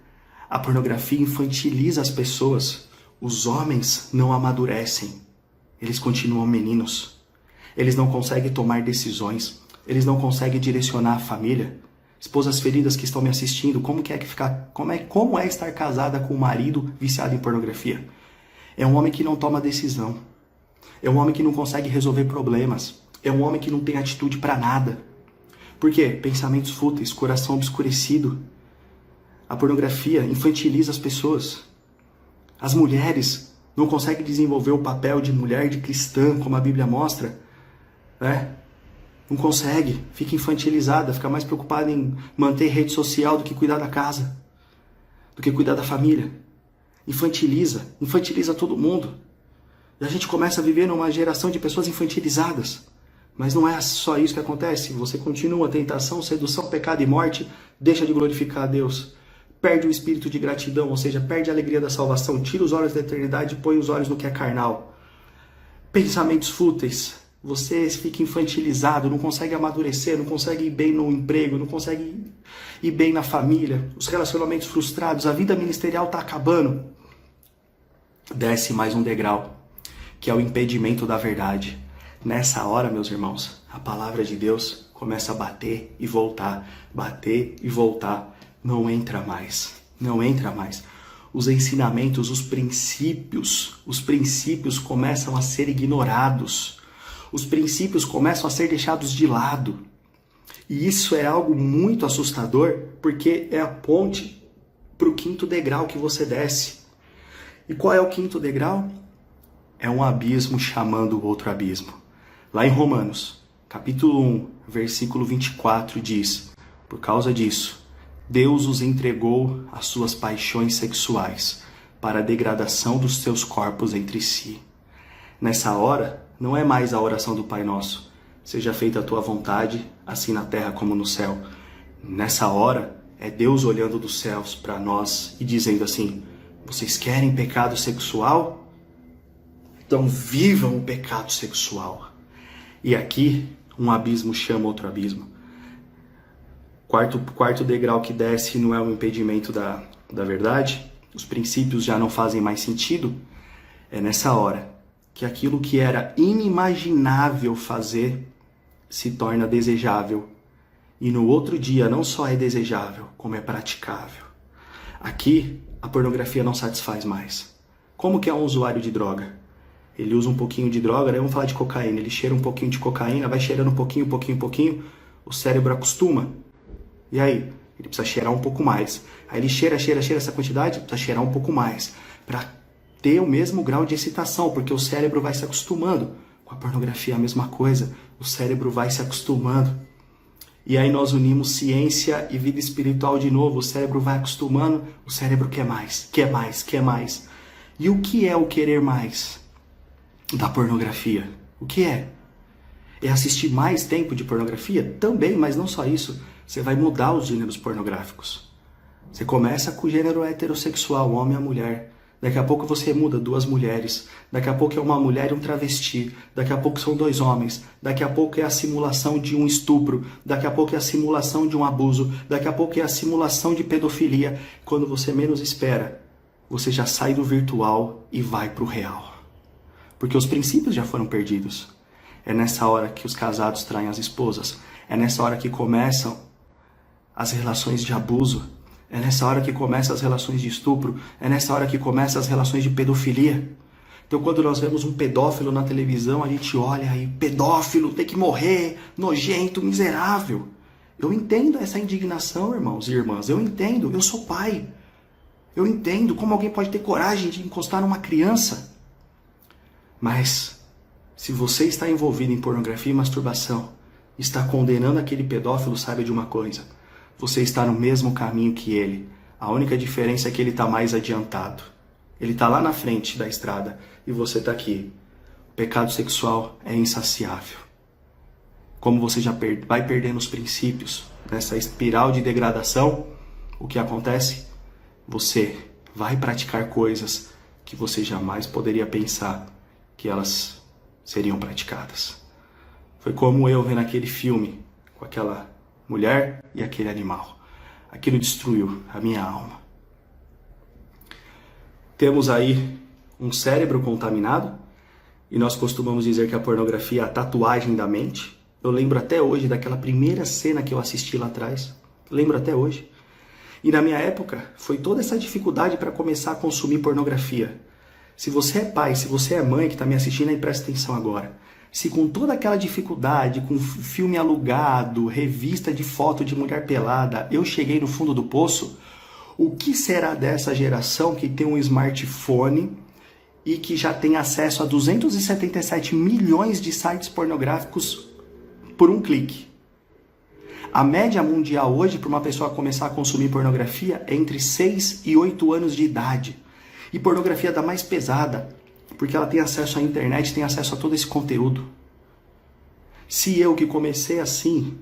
A pornografia infantiliza as pessoas. Os homens não amadurecem. Eles continuam meninos. Eles não conseguem tomar decisões. Eles não conseguem direcionar a família. Esposas feridas que estão me assistindo, como é estar casada com um marido viciado em pornografia? É um homem que não toma decisão. É um homem que não consegue resolver problemas. É um homem que não tem atitude para nada. Por quê? Pensamentos fúteis, coração obscurecido. A pornografia infantiliza as pessoas. As mulheres não conseguem desenvolver o papel de mulher, de cristã, como a Bíblia mostra, né? Não consegue, fica infantilizada, fica mais preocupada em manter rede social do que cuidar da casa, do que cuidar da família. Infantiliza todo mundo. E a gente começa a viver numa geração de pessoas infantilizadas. Mas não é só isso que acontece. Você continua, tentação, sedução, pecado e morte, deixa de glorificar a Deus. Perde o espírito de gratidão, ou seja, perde a alegria da salvação, tira os olhos da eternidade e põe os olhos no que é carnal. Pensamentos fúteis. Você fica infantilizado, não consegue amadurecer, não consegue ir bem no emprego, não consegue ir bem na família, os relacionamentos frustrados, a vida ministerial está acabando. Desce mais um degrau, que é o impedimento da verdade. Nessa hora, meus irmãos, a palavra de Deus começa a bater e voltar, não entra mais. Os ensinamentos, os princípios começam a ser ignorados. Os princípios começam a ser deixados de lado. E isso é algo muito assustador, porque é a ponte para o quinto degrau que você desce. E qual é o quinto degrau? É um abismo chamando o outro abismo. Lá em Romanos, capítulo 1, versículo 24, diz: por causa disso, Deus os entregou às suas paixões sexuais, para a degradação dos seus corpos entre si. Nessa hora, não é mais a oração do Pai Nosso: seja feita a tua vontade, assim na terra como no céu. Nessa hora, é Deus olhando dos céus para nós e dizendo assim: vocês querem pecado sexual? Então vivam o pecado sexual. E aqui, um abismo chama outro abismo. Quarto degrau que desce não é um impedimento da verdade. Os princípios já não fazem mais sentido. É nessa hora que aquilo que era inimaginável fazer se torna desejável. E no outro dia não só é desejável, como é praticável. Aqui, a pornografia não satisfaz mais. Como que é um usuário de droga? Ele usa um pouquinho de droga, daí vamos falar de cocaína. Ele cheira um pouquinho de cocaína, vai cheirando um pouquinho, o cérebro acostuma. E aí? Ele precisa cheirar um pouco mais. Aí ele cheira essa quantidade, precisa cheirar um pouco mais. Para ter o mesmo grau de excitação, porque o cérebro vai se acostumando. Com a pornografia é a mesma coisa. O cérebro vai se acostumando. E aí nós unimos ciência e vida espiritual de novo. O cérebro vai acostumando, o cérebro quer mais. E o que é o querer mais da pornografia? O que é? É assistir mais tempo de pornografia? Também, mas não só isso. Você vai mudar os gêneros pornográficos. Você começa com o gênero heterossexual, homem a mulher. Daqui a pouco você muda, 2 mulheres. Daqui a pouco é uma mulher e um travesti. Daqui a pouco são 2 homens. Daqui a pouco é a simulação de um estupro. Daqui a pouco é a simulação de um abuso. Daqui a pouco é a simulação de pedofilia. Quando você menos espera, você já sai do virtual e vai para o real. Porque os princípios já foram perdidos. É nessa hora que os casados traem as esposas. É nessa hora que começam as relações de abuso. É nessa hora que começam as relações de estupro. É nessa hora que começam as relações de pedofilia. Então quando nós vemos um pedófilo na televisão, a gente olha aí, pedófilo, tem que morrer, nojento, miserável. Eu entendo essa indignação, irmãos e irmãs. Eu entendo, eu sou pai. Eu entendo como alguém pode ter coragem de encostar numa criança. Mas se você está envolvido em pornografia e masturbação, está condenando aquele pedófilo, saiba de uma coisa: você está no mesmo caminho que ele. A única diferença é que ele está mais adiantado. Ele está lá na frente da estrada e você está aqui. O pecado sexual é insaciável. Como você já vai perdendo os princípios nessa espiral de degradação, o que acontece? Você vai praticar coisas que você jamais poderia pensar que elas seriam praticadas. Foi como eu vendo aquele filme com aquela mulher e aquele animal. Aquilo destruiu a minha alma. Temos aí um cérebro contaminado e nós costumamos dizer que a pornografia é a tatuagem da mente. Eu lembro até hoje daquela primeira cena que eu assisti lá atrás. Lembro até hoje. E na minha época foi toda essa dificuldade para começar a consumir pornografia. Se você é pai, se você é mãe que está me assistindo aí, presta atenção agora. Se com toda aquela dificuldade, com filme alugado, revista de foto de mulher pelada, eu cheguei no fundo do poço, o que será dessa geração que tem um smartphone e que já tem acesso a 277 milhões de sites pornográficos por um clique? A média mundial hoje para uma pessoa começar a consumir pornografia é entre 6 e 8 anos de idade. E pornografia da mais pesada, porque ela tem acesso à internet, tem acesso a todo esse conteúdo. Se eu que comecei assim,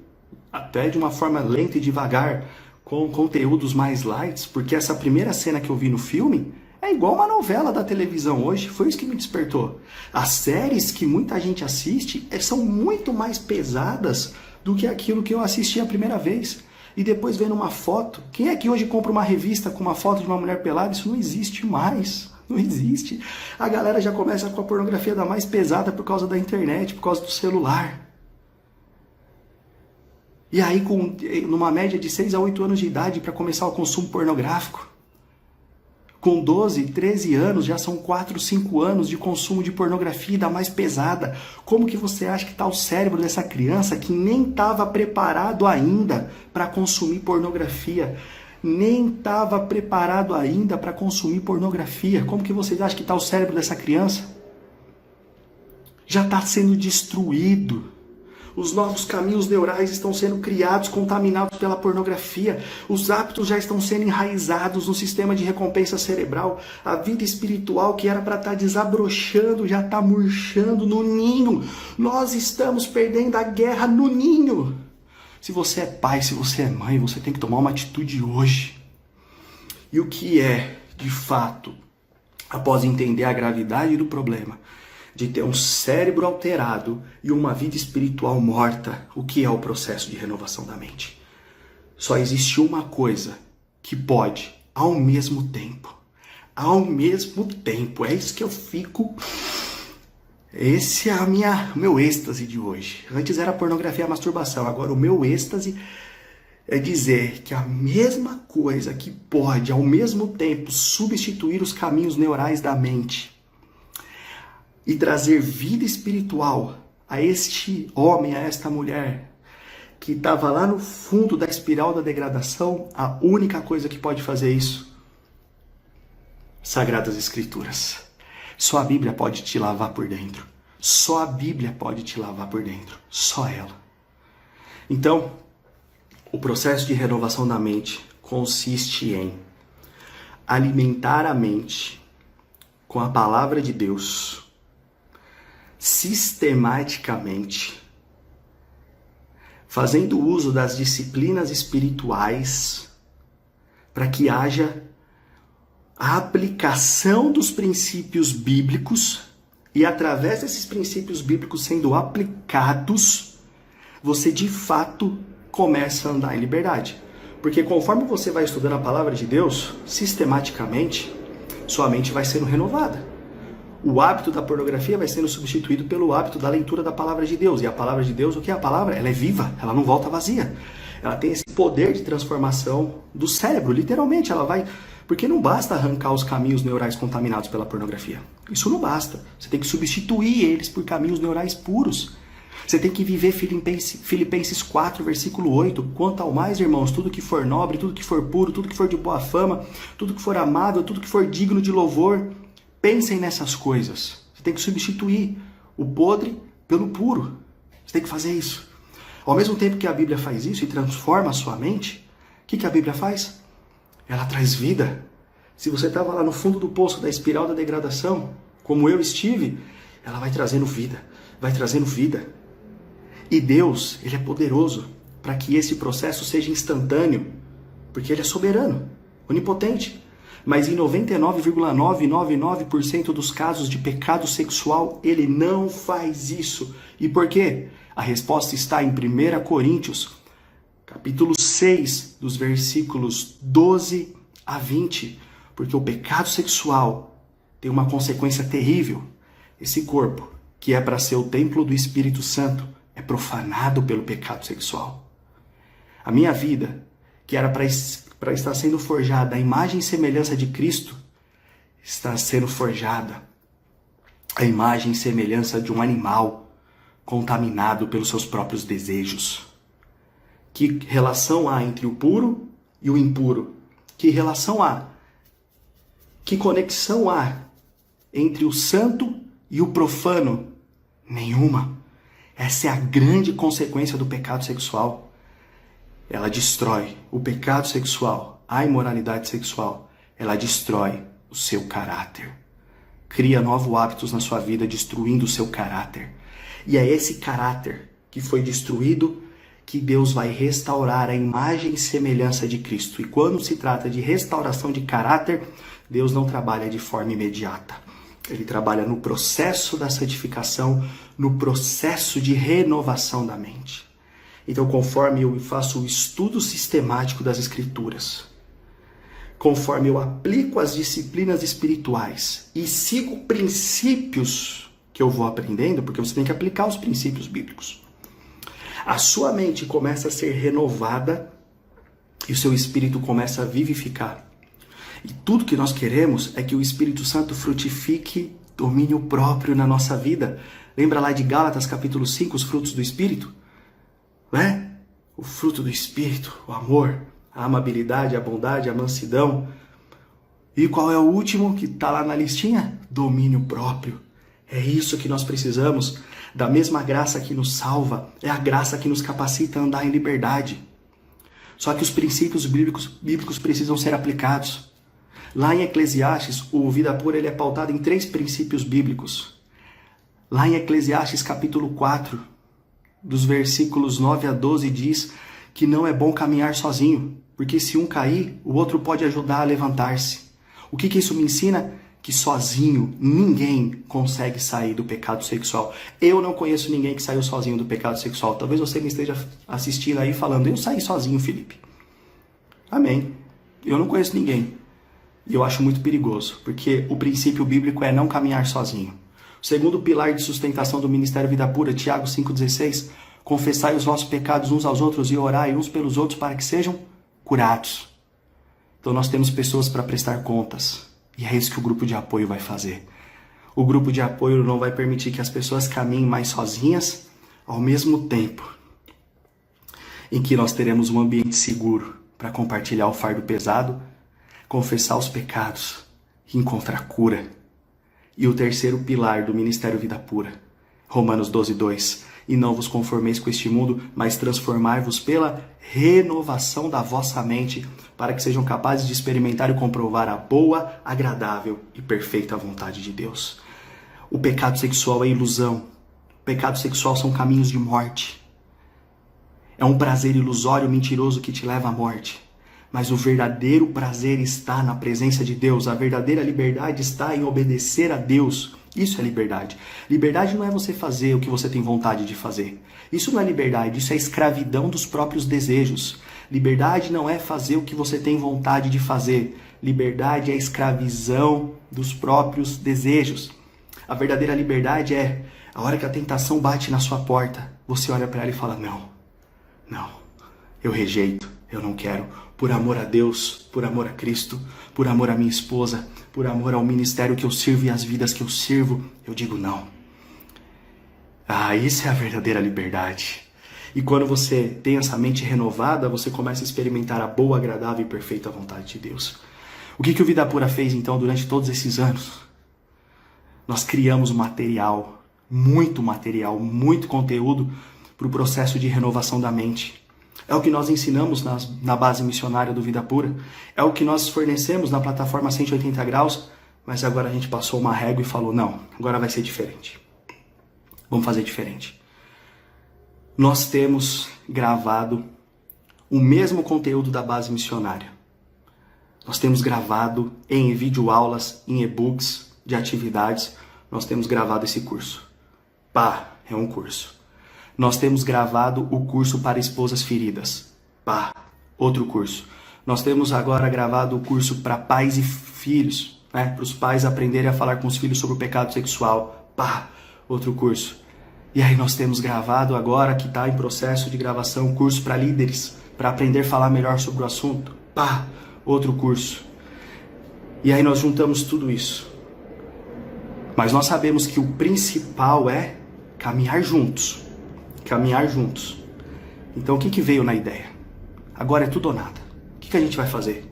até de uma forma lenta e devagar, com conteúdos mais light, porque essa primeira cena que eu vi no filme é igual uma novela da televisão hoje, foi isso que me despertou. As séries que muita gente assiste são muito mais pesadas do que aquilo que eu assisti a primeira vez. E depois vendo uma foto, quem é que hoje compra uma revista com uma foto de uma mulher pelada? Isso não existe mais. Não existe. A galera já começa com a pornografia da mais pesada por causa da internet, por causa do celular. E aí, numa média de 6 a 8 anos de idade para começar o consumo pornográfico. Com 12, 13 anos, já são 4, 5 anos de consumo de pornografia da mais pesada. Como que você acha que está o cérebro dessa criança que nem estava preparado ainda para consumir pornografia? Nem estava preparado ainda para consumir pornografia. Como que vocês acham que está o cérebro dessa criança? Já está sendo destruído. Os novos caminhos neurais estão sendo criados, contaminados pela pornografia. Os hábitos já estão sendo enraizados no sistema de recompensa cerebral. A vida espiritual que era para estar desabrochando já está murchando no ninho. Nós estamos perdendo a guerra no ninho. Se você é pai, se você é mãe, você tem que tomar uma atitude hoje. E o que é, de fato, após entender a gravidade do problema, de ter um cérebro alterado e uma vida espiritual morta, o que é o processo de renovação da mente? Só existe uma coisa que pode, ao mesmo tempo, é isso que eu fico... Esse é o meu êxtase de hoje. Antes era pornografia e masturbação, agora o meu êxtase é dizer que a mesma coisa que pode, ao mesmo tempo, substituir os caminhos neurais da mente e trazer vida espiritual a este homem, a esta mulher, que estava lá no fundo da espiral da degradação, a única coisa que pode fazer isso, Sagradas Escrituras. Só a Bíblia pode te lavar por dentro. Só a Bíblia pode te lavar por dentro. Só ela. Então, o processo de renovação da mente consiste em alimentar a mente com a palavra de Deus, sistematicamente, fazendo uso das disciplinas espirituais para que haja a aplicação dos princípios bíblicos e através desses princípios bíblicos sendo aplicados, você de fato começa a andar em liberdade. Porque conforme você vai estudando a palavra de Deus, sistematicamente, sua mente vai sendo renovada. O hábito da pornografia vai sendo substituído pelo hábito da leitura da palavra de Deus. E a palavra de Deus, o que é a palavra? Ela é viva, ela não volta vazia. Ela tem esse poder de transformação do cérebro, literalmente. Ela vai... Porque não basta arrancar os caminhos neurais contaminados pela pornografia. Isso não basta. Você tem que substituir eles por caminhos neurais puros. Você tem que viver Filipenses 4, versículo 8. Quanto ao mais, irmãos, tudo que for nobre, tudo que for puro, tudo que for de boa fama, tudo que for amável, tudo que for digno de louvor, pensem nessas coisas. Você tem que substituir o podre pelo puro. Você tem que fazer isso. Ao mesmo tempo que a Bíblia faz isso e transforma a sua mente, o que a Bíblia faz? Ela traz vida. Se você estava lá no fundo do poço da espiral da degradação, como eu estive, ela vai trazendo vida. Vai trazendo vida. E Deus, Ele é poderoso para que esse processo seja instantâneo, porque Ele é soberano, onipotente. Mas em 99,999% dos casos de pecado sexual, Ele não faz isso. E por quê? A resposta está em 1 Coríntios, capítulo 6, dos versículos 12 a 20. Porque o pecado sexual tem uma consequência terrível. Esse corpo, que é para ser o templo do Espírito Santo, é profanado pelo pecado sexual. A minha vida, que era para estar sendo forjada à imagem e semelhança de Cristo, está sendo forjada à imagem e semelhança de um animal contaminado pelos seus próprios desejos. Que relação há entre o puro e o impuro? Que relação há? Que conexão há entre o santo e o profano? Nenhuma. Essa é a grande consequência do pecado sexual. Ela destrói o pecado sexual, a imoralidade sexual. Ela destrói o seu caráter. Cria novos hábitos na sua vida, destruindo o seu caráter. E é esse caráter que foi destruído que Deus vai restaurar a imagem e semelhança de Cristo. E quando se trata de restauração de caráter, Deus não trabalha de forma imediata. Ele trabalha no processo da santificação, no processo de renovação da mente. Então, conforme eu faço o estudo sistemático das Escrituras, conforme eu aplico as disciplinas espirituais e sigo princípios que eu vou aprendendo, porque você tem que aplicar os princípios bíblicos, a sua mente começa a ser renovada e o seu espírito começa a vivificar. E tudo que nós queremos é que o Espírito Santo frutifique domínio próprio na nossa vida. Lembra lá de Gálatas capítulo 5, os frutos do Espírito? Né? O fruto do Espírito, o amor, a amabilidade, a bondade, a mansidão. E qual é o último que está lá na listinha? Domínio próprio. É isso que nós precisamos. Da mesma graça que nos salva, é a graça que nos capacita a andar em liberdade. Só que os princípios bíblicos precisam ser aplicados. Lá em Eclesiastes, o Vida Pura ele é pautado em 3 princípios bíblicos. Lá em Eclesiastes capítulo 4, dos versículos 9 a 12, diz que não é bom caminhar sozinho, porque se um cair, o outro pode ajudar a levantar-se. O que isso me ensina? Que sozinho ninguém consegue sair do pecado sexual. Eu não conheço ninguém que saiu sozinho do pecado sexual. Talvez você me esteja assistindo aí falando, eu saí sozinho, Felipe. Amém. Eu não conheço ninguém. E eu acho muito perigoso, porque o princípio bíblico é não caminhar sozinho. O segundo pilar de sustentação do Ministério Vida Pura, Tiago 5,16, confessai os vossos pecados uns aos outros e orai uns pelos outros para que sejam curados. Então nós temos pessoas para prestar contas. E é isso que o grupo de apoio vai fazer. O grupo de apoio não vai permitir que as pessoas caminhem mais sozinhas, ao mesmo tempo em que nós teremos um ambiente seguro para compartilhar o fardo pesado, confessar os pecados e encontrar cura. E o terceiro pilar do Ministério Vida Pura, Romanos 12:2, e não vos conformeis com este mundo, mas transformai-vos pela renovação da vossa mente, para que sejam capazes de experimentar e comprovar a boa, agradável e perfeita vontade de Deus. O pecado sexual é ilusão. O pecado sexual são caminhos de morte. É um prazer ilusório, mentiroso que te leva à morte. Mas o verdadeiro prazer está na presença de Deus. A verdadeira liberdade está em obedecer a Deus. Isso é liberdade. Liberdade não é você fazer o que você tem vontade de fazer. Isso não é liberdade, isso é escravidão dos próprios desejos. Liberdade não é fazer o que você tem vontade de fazer. Liberdade é escravidão dos próprios desejos. A verdadeira liberdade é a hora que a tentação bate na sua porta, você olha para ela e fala, não, eu rejeito, eu não quero. Por amor a Deus, por amor a Cristo, por amor à minha esposa, por amor ao ministério que eu sirvo e às vidas que eu sirvo, eu digo não. Isso é a verdadeira liberdade. E quando você tem essa mente renovada, você começa a experimentar a boa, agradável e perfeita vontade de Deus. O que o Vida Pura fez então durante todos esses anos? Nós criamos material, muito conteúdo para o processo de renovação da mente. É o que nós ensinamos na base missionária do Vida Pura. É o que nós fornecemos na plataforma 180 graus. Mas agora a gente passou uma régua e falou, não, agora vai ser diferente. Vamos fazer diferente. Nós temos gravado o mesmo conteúdo da base missionária. Nós temos gravado em videoaulas, em e-books de atividades. Nós temos gravado esse curso. É um curso. Nós temos gravado o curso para esposas feridas. Pá, outro curso. Nós temos agora gravado o curso para pais e filhos, né? Para os pais aprenderem a falar com os filhos sobre o pecado sexual. Pá, outro curso. E aí nós temos gravado agora, que está em processo de gravação, curso para líderes, para aprender a falar melhor sobre o assunto. Pá, outro curso. E aí nós juntamos tudo isso. Mas nós sabemos que o principal é caminhar juntos. Caminhar juntos. Então o que veio na ideia? Agora é tudo ou nada. O que a gente vai fazer?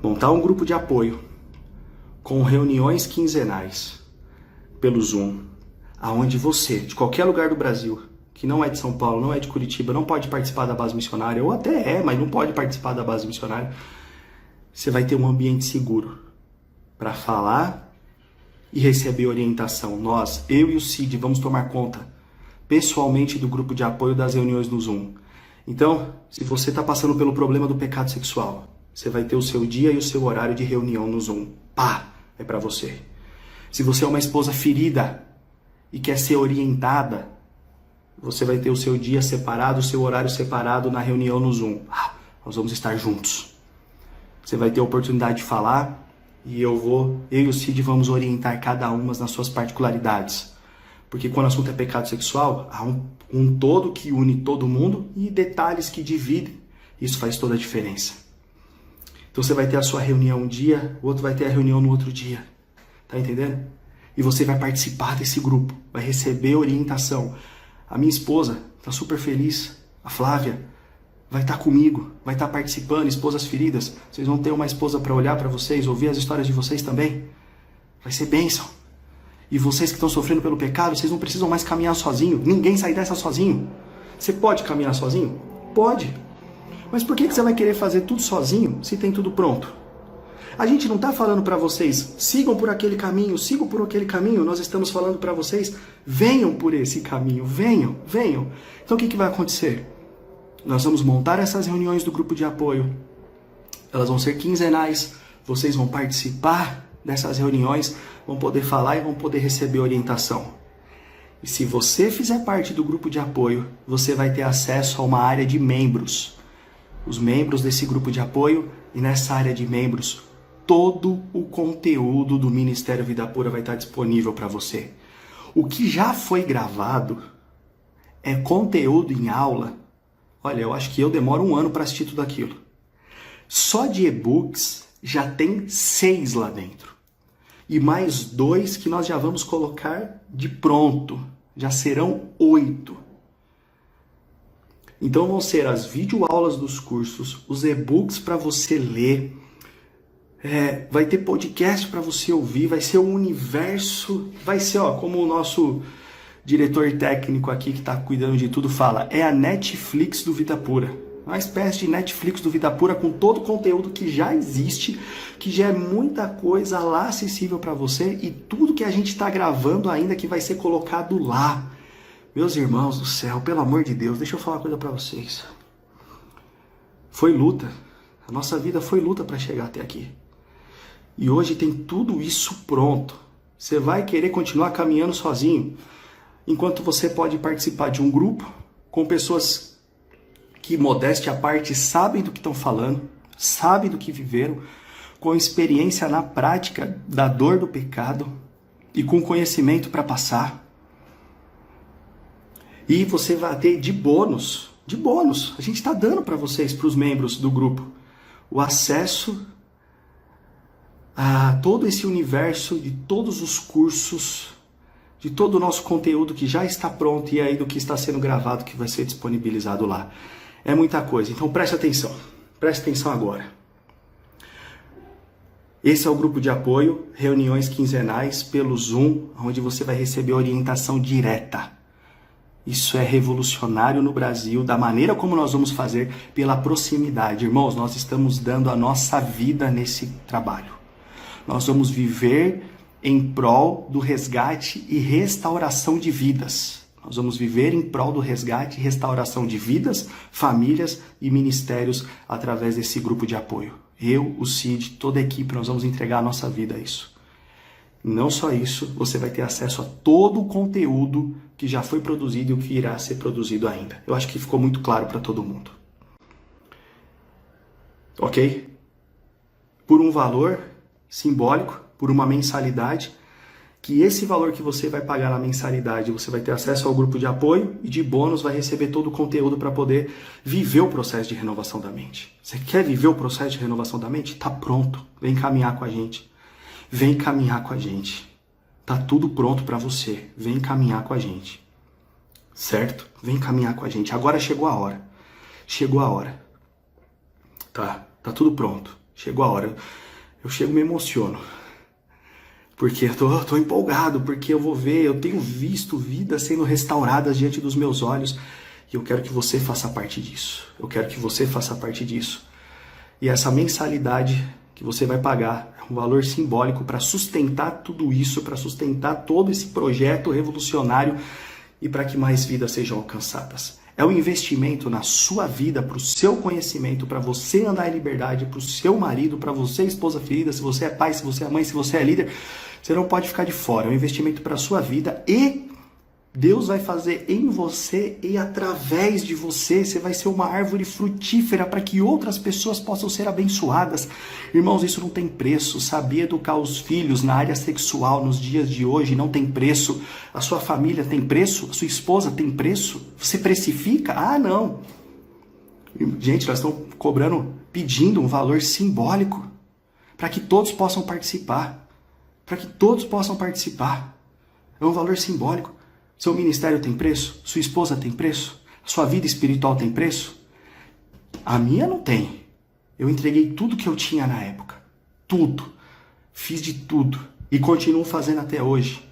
Montar um grupo de apoio com reuniões quinzenais pelo Zoom, aonde você, de qualquer lugar do Brasil, que não é de São Paulo, não é de Curitiba, não pode participar da base missionária, ou até mas não pode participar da base missionária, você vai ter um ambiente seguro para falar e receber orientação. Nós, eu e o Cid, vamos tomar conta pessoalmente do grupo de apoio das reuniões no Zoom. Então, se você está passando pelo problema do pecado sexual, você vai ter o seu dia e o seu horário de reunião no Zoom. Pá, é para você. Se você é uma esposa ferida e quer ser orientada, você vai ter o seu dia separado, o seu horário separado na reunião no Zoom. Nós vamos estar juntos. Você vai ter a oportunidade de falar e eu e o Cid vamos orientar cada uma nas suas particularidades. Porque quando o assunto é pecado sexual, há um todo que une todo mundo e detalhes que dividem. Isso faz toda a diferença. Então você vai ter a sua reunião um dia, o outro vai ter a reunião no outro dia. Tá entendendo? E você vai participar desse grupo, vai receber orientação. A minha esposa está super feliz, a Flávia vai estar comigo, vai estar participando, esposas feridas. Vocês vão ter uma esposa para olhar para vocês, ouvir as histórias de vocês também. Vai ser bênção. E vocês que estão sofrendo pelo pecado, vocês não precisam mais caminhar sozinho. Ninguém sai dessa sozinho. Você pode caminhar sozinho? Pode. Mas por que você vai querer fazer tudo sozinho se tem tudo pronto? A gente não está falando para vocês, sigam por aquele caminho, sigam por aquele caminho. Nós estamos falando para vocês, venham por esse caminho, venham, venham. Então o que vai acontecer? Nós vamos montar essas reuniões do grupo de apoio. Elas vão ser quinzenais. Vocês vão participar dessas reuniões, vão poder falar e vão poder receber orientação. E se você fizer parte do grupo de apoio, você vai ter acesso a uma área de membros. Os membros desse grupo de apoio, e nessa área de membros, todo o conteúdo do Ministério Vida Pura vai estar disponível para você. O que já foi gravado é conteúdo em aula. Olha, eu acho que eu demoro 1 ano para assistir tudo aquilo. Só de e-books já tem 6 lá dentro. E mais 2 que nós já vamos colocar de pronto. Já serão 8. Então vão ser as videoaulas dos cursos, os e-books para você ler, vai ter podcast para você ouvir, vai ser um universo, vai ser, como o nosso diretor técnico aqui que está cuidando de tudo fala, é a Netflix do Vida Pura. Uma espécie de Netflix do Vida Pura com todo o conteúdo que já existe, que já é muita coisa lá acessível para você e tudo que a gente está gravando ainda que vai ser colocado lá. Meus irmãos do céu, pelo amor de Deus, deixa eu falar uma coisa para vocês. Foi luta. A nossa vida foi luta para chegar até aqui. E hoje tem tudo isso pronto. Você vai querer continuar caminhando sozinho, enquanto você pode participar de um grupo com pessoas que, modéstia à parte, sabem do que estão falando, sabem do que viveram, com experiência na prática da dor do pecado e com conhecimento para passar. E você vai ter de bônus, a gente está dando para vocês, para os membros do grupo, o acesso a todo esse universo de todos os cursos, de todo o nosso conteúdo que já está pronto e aí do que está sendo gravado que vai ser disponibilizado lá. É muita coisa, então preste atenção agora. Esse é o grupo de apoio, reuniões quinzenais pelo Zoom, onde você vai receber orientação direta. Isso é revolucionário no Brasil, da maneira como nós vamos fazer, pela proximidade. Irmãos, nós estamos dando a nossa vida nesse trabalho. Nós vamos viver em prol do resgate e restauração de vidas. Nós vamos viver em prol do resgate e restauração de vidas, famílias e ministérios através desse grupo de apoio. Eu, o Cid, toda a equipe, nós vamos entregar a nossa vida a isso. Não só isso, você vai ter acesso a todo o conteúdo que já foi produzido e o que irá ser produzido ainda. Eu acho que ficou muito claro para todo mundo. Ok? Por um valor simbólico, por uma mensalidade, que esse valor que você vai pagar na mensalidade, você vai ter acesso ao grupo de apoio e de bônus vai receber todo o conteúdo para poder viver o processo de renovação da mente. Você quer viver o processo de renovação da mente? Tá pronto. Vem caminhar com a gente. Vem caminhar com a gente. Tá tudo pronto para você. Vem caminhar com a gente. Certo? Vem caminhar com a gente. Agora chegou a hora. Chegou a hora. Tá tudo pronto. Chegou a hora. Eu chego e me emociono. Porque eu tô empolgado, porque eu vou ver, eu tenho visto vidas sendo restauradas diante dos meus olhos. E eu quero que você faça parte disso. Eu quero que você faça parte disso. E essa mensalidade que você vai pagar é um valor simbólico para sustentar tudo isso, para sustentar todo esse projeto revolucionário e para que mais vidas sejam alcançadas. É um investimento na sua vida, para o seu conhecimento, para você andar em liberdade, para o seu marido, para você, esposa ferida, se você é pai, se você é mãe, se você é líder, você não pode ficar de fora. É um investimento para a sua vida e Deus vai fazer em você e através de você. Você vai ser uma árvore frutífera para que outras pessoas possam ser abençoadas. Irmãos, isso não tem preço. Saber educar os filhos na área sexual nos dias de hoje não tem preço. A sua família tem preço? A sua esposa tem preço? Você precifica? Ah, não. Gente, nós estamos pedindo um valor simbólico para que todos possam participar. Para que todos possam participar. É um valor simbólico. Seu ministério tem preço? Sua esposa tem preço? Sua vida espiritual tem preço? A minha não tem. Eu entreguei tudo que eu tinha na época. Tudo. Fiz de tudo. E continuo fazendo até hoje.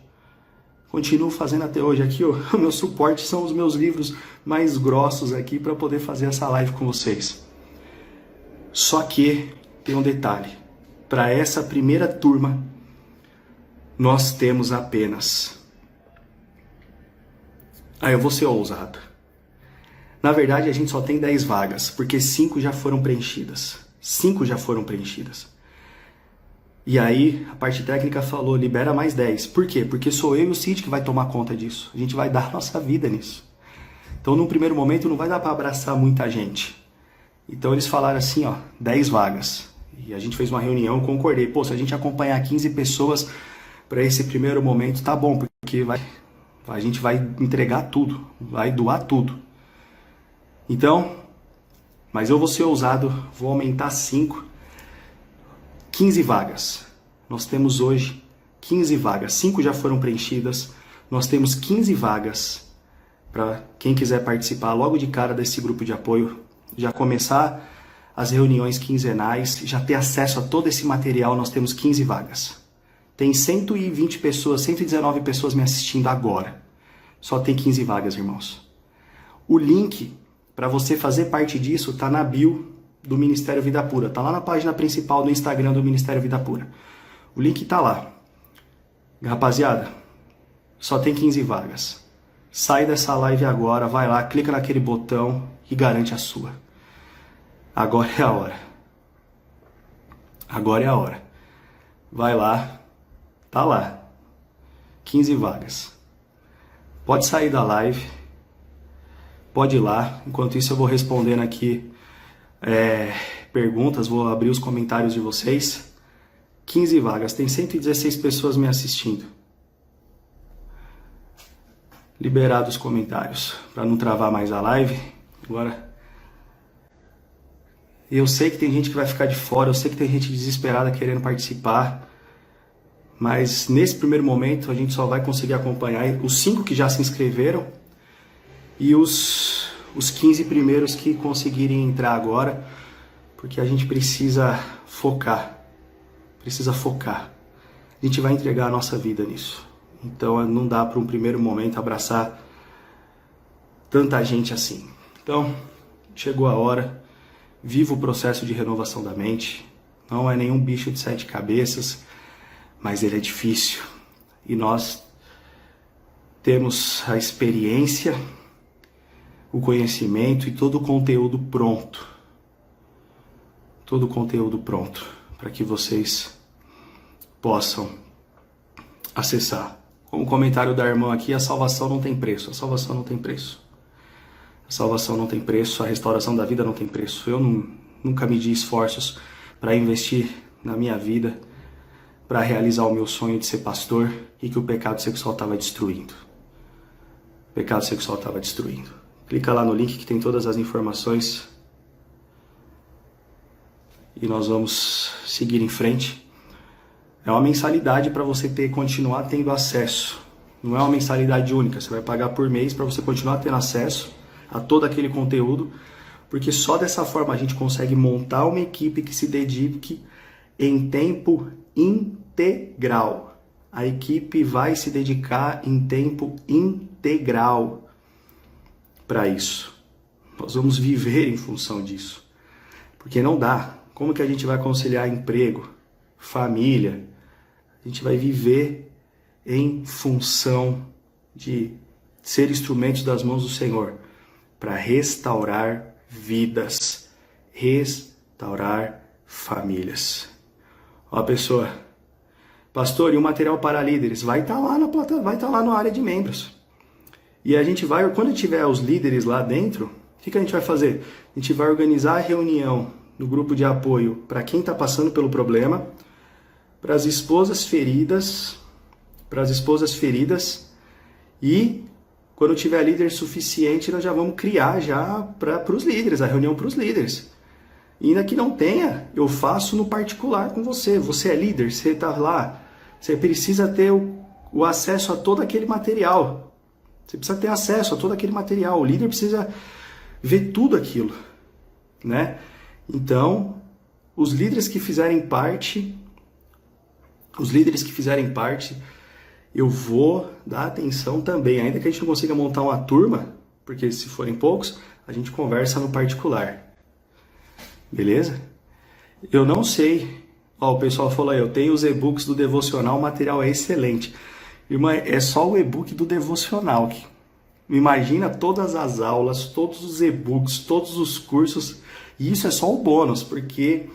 Continuo fazendo até hoje. Aqui, ó, o meu suporte são os meus livros mais grossos aqui para poder fazer essa live com vocês. Só que tem um detalhe. Para essa primeira turma, nós temos apenas... eu vou ser ousado. Na verdade, a gente só tem 10 vagas, porque 5 já foram preenchidas. 5 já foram preenchidas. E aí, a parte técnica falou, libera mais 10. Por quê? Porque sou eu e o Cid que vai tomar conta disso. A gente vai dar nossa vida nisso. Então, num primeiro momento, não vai dar para abraçar muita gente. Então, eles falaram assim, 10 vagas. E a gente fez uma reunião, concordei. Pô, se a gente acompanhar 15 pessoas para esse primeiro momento, tá bom, porque a gente vai entregar tudo, vai doar tudo. Então, mas eu vou ser ousado, vou aumentar 5, 15 vagas. Nós temos hoje 15 vagas, 5 já foram preenchidas, nós temos 15 vagas para quem quiser participar logo de cara desse grupo de apoio, já começar as reuniões quinzenais, já ter acesso a todo esse material, nós temos 15 vagas. Tem 120 pessoas, 119 pessoas me assistindo agora. Só tem 15 vagas, irmãos. O link para você fazer parte disso tá na bio do Ministério Vida Pura. Tá lá na página principal do Instagram do Ministério Vida Pura. O link tá lá. Rapaziada, só tem 15 vagas. Sai dessa live agora, vai lá, clica naquele botão e garante a sua. Agora é a hora. Agora é a hora. Vai lá. Tá lá. 15 vagas. Pode sair da live. Pode ir lá. Enquanto isso eu vou respondendo aqui perguntas. Vou abrir os comentários de vocês. 15 vagas. Tem 116 pessoas me assistindo. Liberado os comentários. Para não travar mais a live. Agora... Eu sei que tem gente que vai ficar de fora. Eu sei que tem gente desesperada querendo participar. Mas nesse primeiro momento a gente só vai conseguir acompanhar os 5 que já se inscreveram e os 15 primeiros que conseguirem entrar agora, porque a gente precisa focar. Precisa focar. A gente vai entregar a nossa vida nisso. Então não dá para um primeiro momento abraçar tanta gente assim. Então chegou a hora. Viva o processo de renovação da mente. Não é nenhum bicho de 7 cabeças. Mas ele é difícil e nós temos a experiência, o conhecimento e todo o conteúdo pronto. Todo o conteúdo pronto para que vocês possam acessar. Como o comentário da irmã aqui, a salvação não tem preço. A salvação não tem preço. A salvação não tem preço, a restauração da vida não tem preço. Eu nunca medi esforços para investir na minha vida, para realizar o meu sonho de ser pastor e que o pecado sexual estava destruindo. O pecado sexual estava destruindo. Clica lá no link que tem todas as informações e nós vamos seguir em frente. É uma mensalidade para você continuar tendo acesso. Não é uma mensalidade única, você vai pagar por mês para você continuar tendo acesso a todo aquele conteúdo, porque só dessa forma a gente consegue montar uma equipe que se dedique em tempo integral. A equipe vai se dedicar em tempo integral para isso. Nós vamos viver em função disso. Porque não dá. Como que a gente vai conciliar emprego, família? A gente vai viver em função de ser instrumentos das mãos do Senhor para restaurar vidas, restaurar famílias. Ó, a pessoa, pastor, e o material para líderes? Vai estar lá na plataforma, vai estar lá na área de membros. E a gente vai, quando tiver os líderes lá dentro, o que a gente vai fazer? A gente vai organizar a reunião no grupo de apoio para quem está passando pelo problema, para as esposas feridas, e quando tiver líder suficiente, nós já vamos criar já para os líderes, a reunião para os líderes. E ainda que não tenha, eu faço no particular com você. Você é líder, você está lá, você precisa ter o acesso a todo aquele material. Você precisa ter acesso a todo aquele material. O líder precisa ver tudo aquilo, né? Então, os líderes que fizerem parte, eu vou dar atenção também. Ainda que a gente não consiga montar uma turma, porque se forem poucos, a gente conversa no particular. Beleza? Eu não sei. Ó, o pessoal falou aí, eu tenho os e-books do devocional, o material é excelente. Irmã, é só o e-book do devocional. Imagina todas as aulas, todos os e-books, todos os cursos. E isso é só o bônus, porque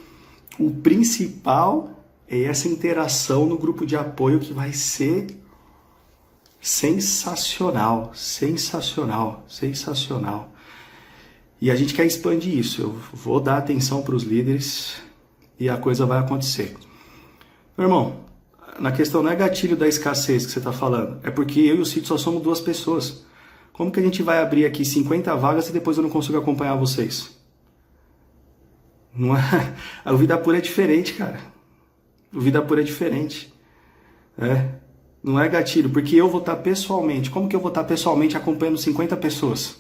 o principal é essa interação no grupo de apoio que vai ser sensacional, sensacional, sensacional. E a gente quer expandir isso. Eu vou dar atenção para os líderes e a coisa vai acontecer. Meu irmão, na questão não é gatilho da escassez que você está falando, é porque eu e o Cito só somos 2 pessoas. Como que a gente vai abrir aqui 50 vagas e depois eu não consigo acompanhar vocês? Não é? A Vida Pura é diferente, cara. A Vida Pura é diferente. Não é gatilho, porque eu vou estar pessoalmente. Como que eu vou estar pessoalmente acompanhando 50 pessoas?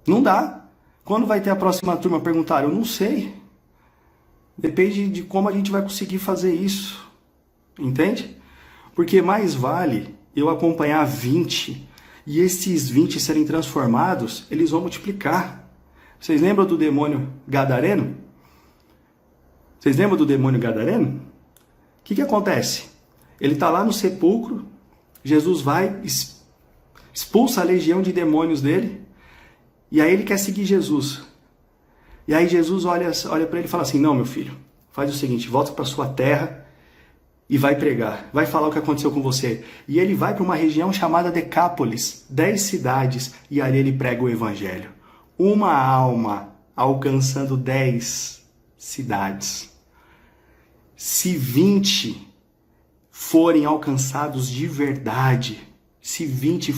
Não dá. Quando vai ter a próxima turma? Perguntaram, eu não sei. Depende de como a gente vai conseguir fazer isso. Entende? Porque mais vale eu acompanhar 20 e esses 20 serem transformados, eles vão multiplicar. Vocês lembram do demônio gadareno? O que acontece? Ele está lá no sepulcro, Jesus vai, expulsa a legião de demônios dele, e aí ele quer seguir Jesus. E aí Jesus olha para ele e fala assim, não, meu filho, faz o seguinte, volta para sua terra e vai pregar, vai falar o que aconteceu com você. E ele vai para uma região chamada Decápolis, 10 cidades, e ali ele prega o evangelho. Uma alma alcançando 10 cidades. Se 20 forem alcançados de verdade, esses 20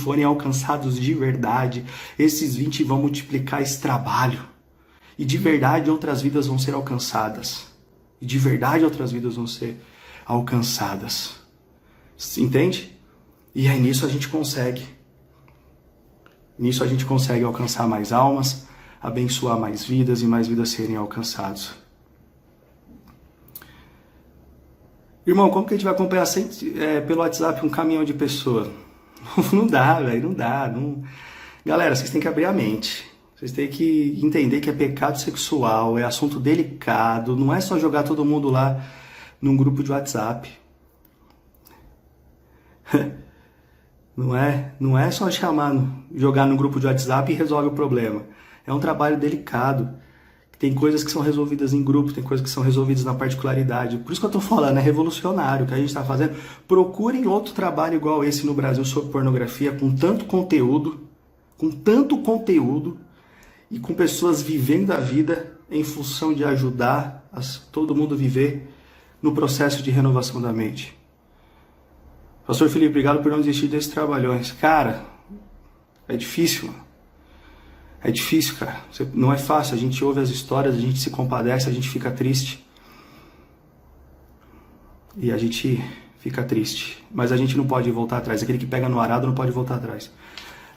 vão multiplicar esse trabalho. E de verdade outras vidas vão ser alcançadas. Entende? E aí nisso a gente consegue. Alcançar mais almas, abençoar mais vidas e mais vidas serem alcançadas. Irmão, como que a gente vai acompanhar pelo WhatsApp um caminhão de pessoa? Não dá, velho, não dá. Galera, vocês têm que abrir a mente. Vocês têm que entender que é pecado sexual, é assunto delicado. Não é só jogar todo mundo lá num grupo de WhatsApp. Não é só jogar no grupo de WhatsApp e resolve o problema. É um trabalho delicado, que Tem coisas que são resolvidas em grupo, tem coisas que são resolvidas na particularidade. Por isso que eu tô falando, é revolucionário o que a gente tá fazendo. Procurem outro trabalho igual esse no Brasil sobre pornografia, com tanto conteúdo, e com pessoas vivendo a vida em função de ajudar todo mundo a viver no processo de renovação da mente. Pastor Felipe, obrigado por não desistir desses trabalhões. Cara, é difícil, mano. É difícil, cara. Não é fácil. A gente ouve as histórias, a gente se compadece, a gente fica triste. E a gente fica triste. Mas a gente não pode voltar atrás. Aquele que pega no arado não pode voltar atrás.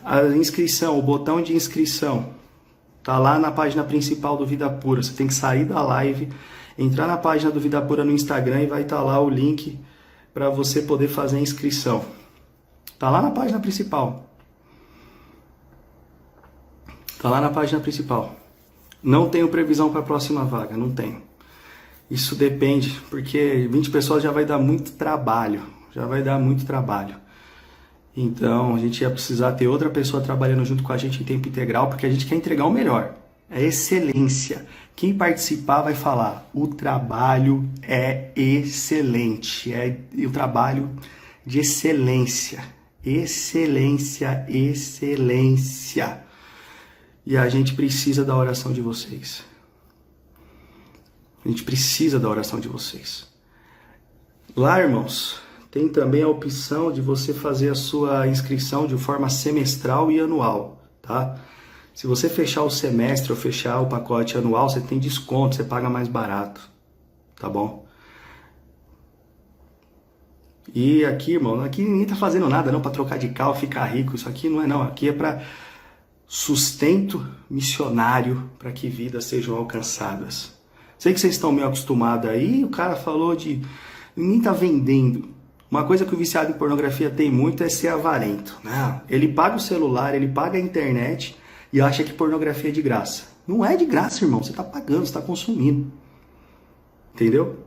A inscrição, o botão de inscrição, tá lá na página principal do Vida Pura. Você tem que sair da live, entrar na página do Vida Pura no Instagram e vai estar lá o link para você poder fazer a inscrição. Tá lá na página principal. Tá lá na página principal. Não tenho previsão para a próxima vaga, não tenho. Isso depende, porque 20 pessoas já vai dar muito trabalho. Então, a gente ia precisar ter outra pessoa trabalhando junto com a gente em tempo integral, porque a gente quer entregar o melhor. É excelência. Quem participar vai falar, o trabalho é excelente. É o trabalho de excelência. Excelência. E a gente precisa da oração de vocês. A gente precisa da oração de vocês. Lá, irmãos, tem também a opção de você fazer a sua inscrição de forma semestral e anual, tá? Se você fechar o semestre ou fechar o pacote anual, você tem desconto, você paga mais barato, tá bom? E aqui, irmão, aqui ninguém tá fazendo nada não para trocar de carro, ficar rico. Isso aqui não é não, aqui é para sustento missionário para que vidas sejam alcançadas. Sei que vocês estão meio acostumados aí, o cara falou de... Ninguém tá vendendo. Uma coisa que o viciado em pornografia tem muito é ser avarento. Não, ele paga o celular, ele paga a internet e acha que pornografia é de graça. Não é de graça, irmão, você tá pagando, você tá consumindo. Entendeu?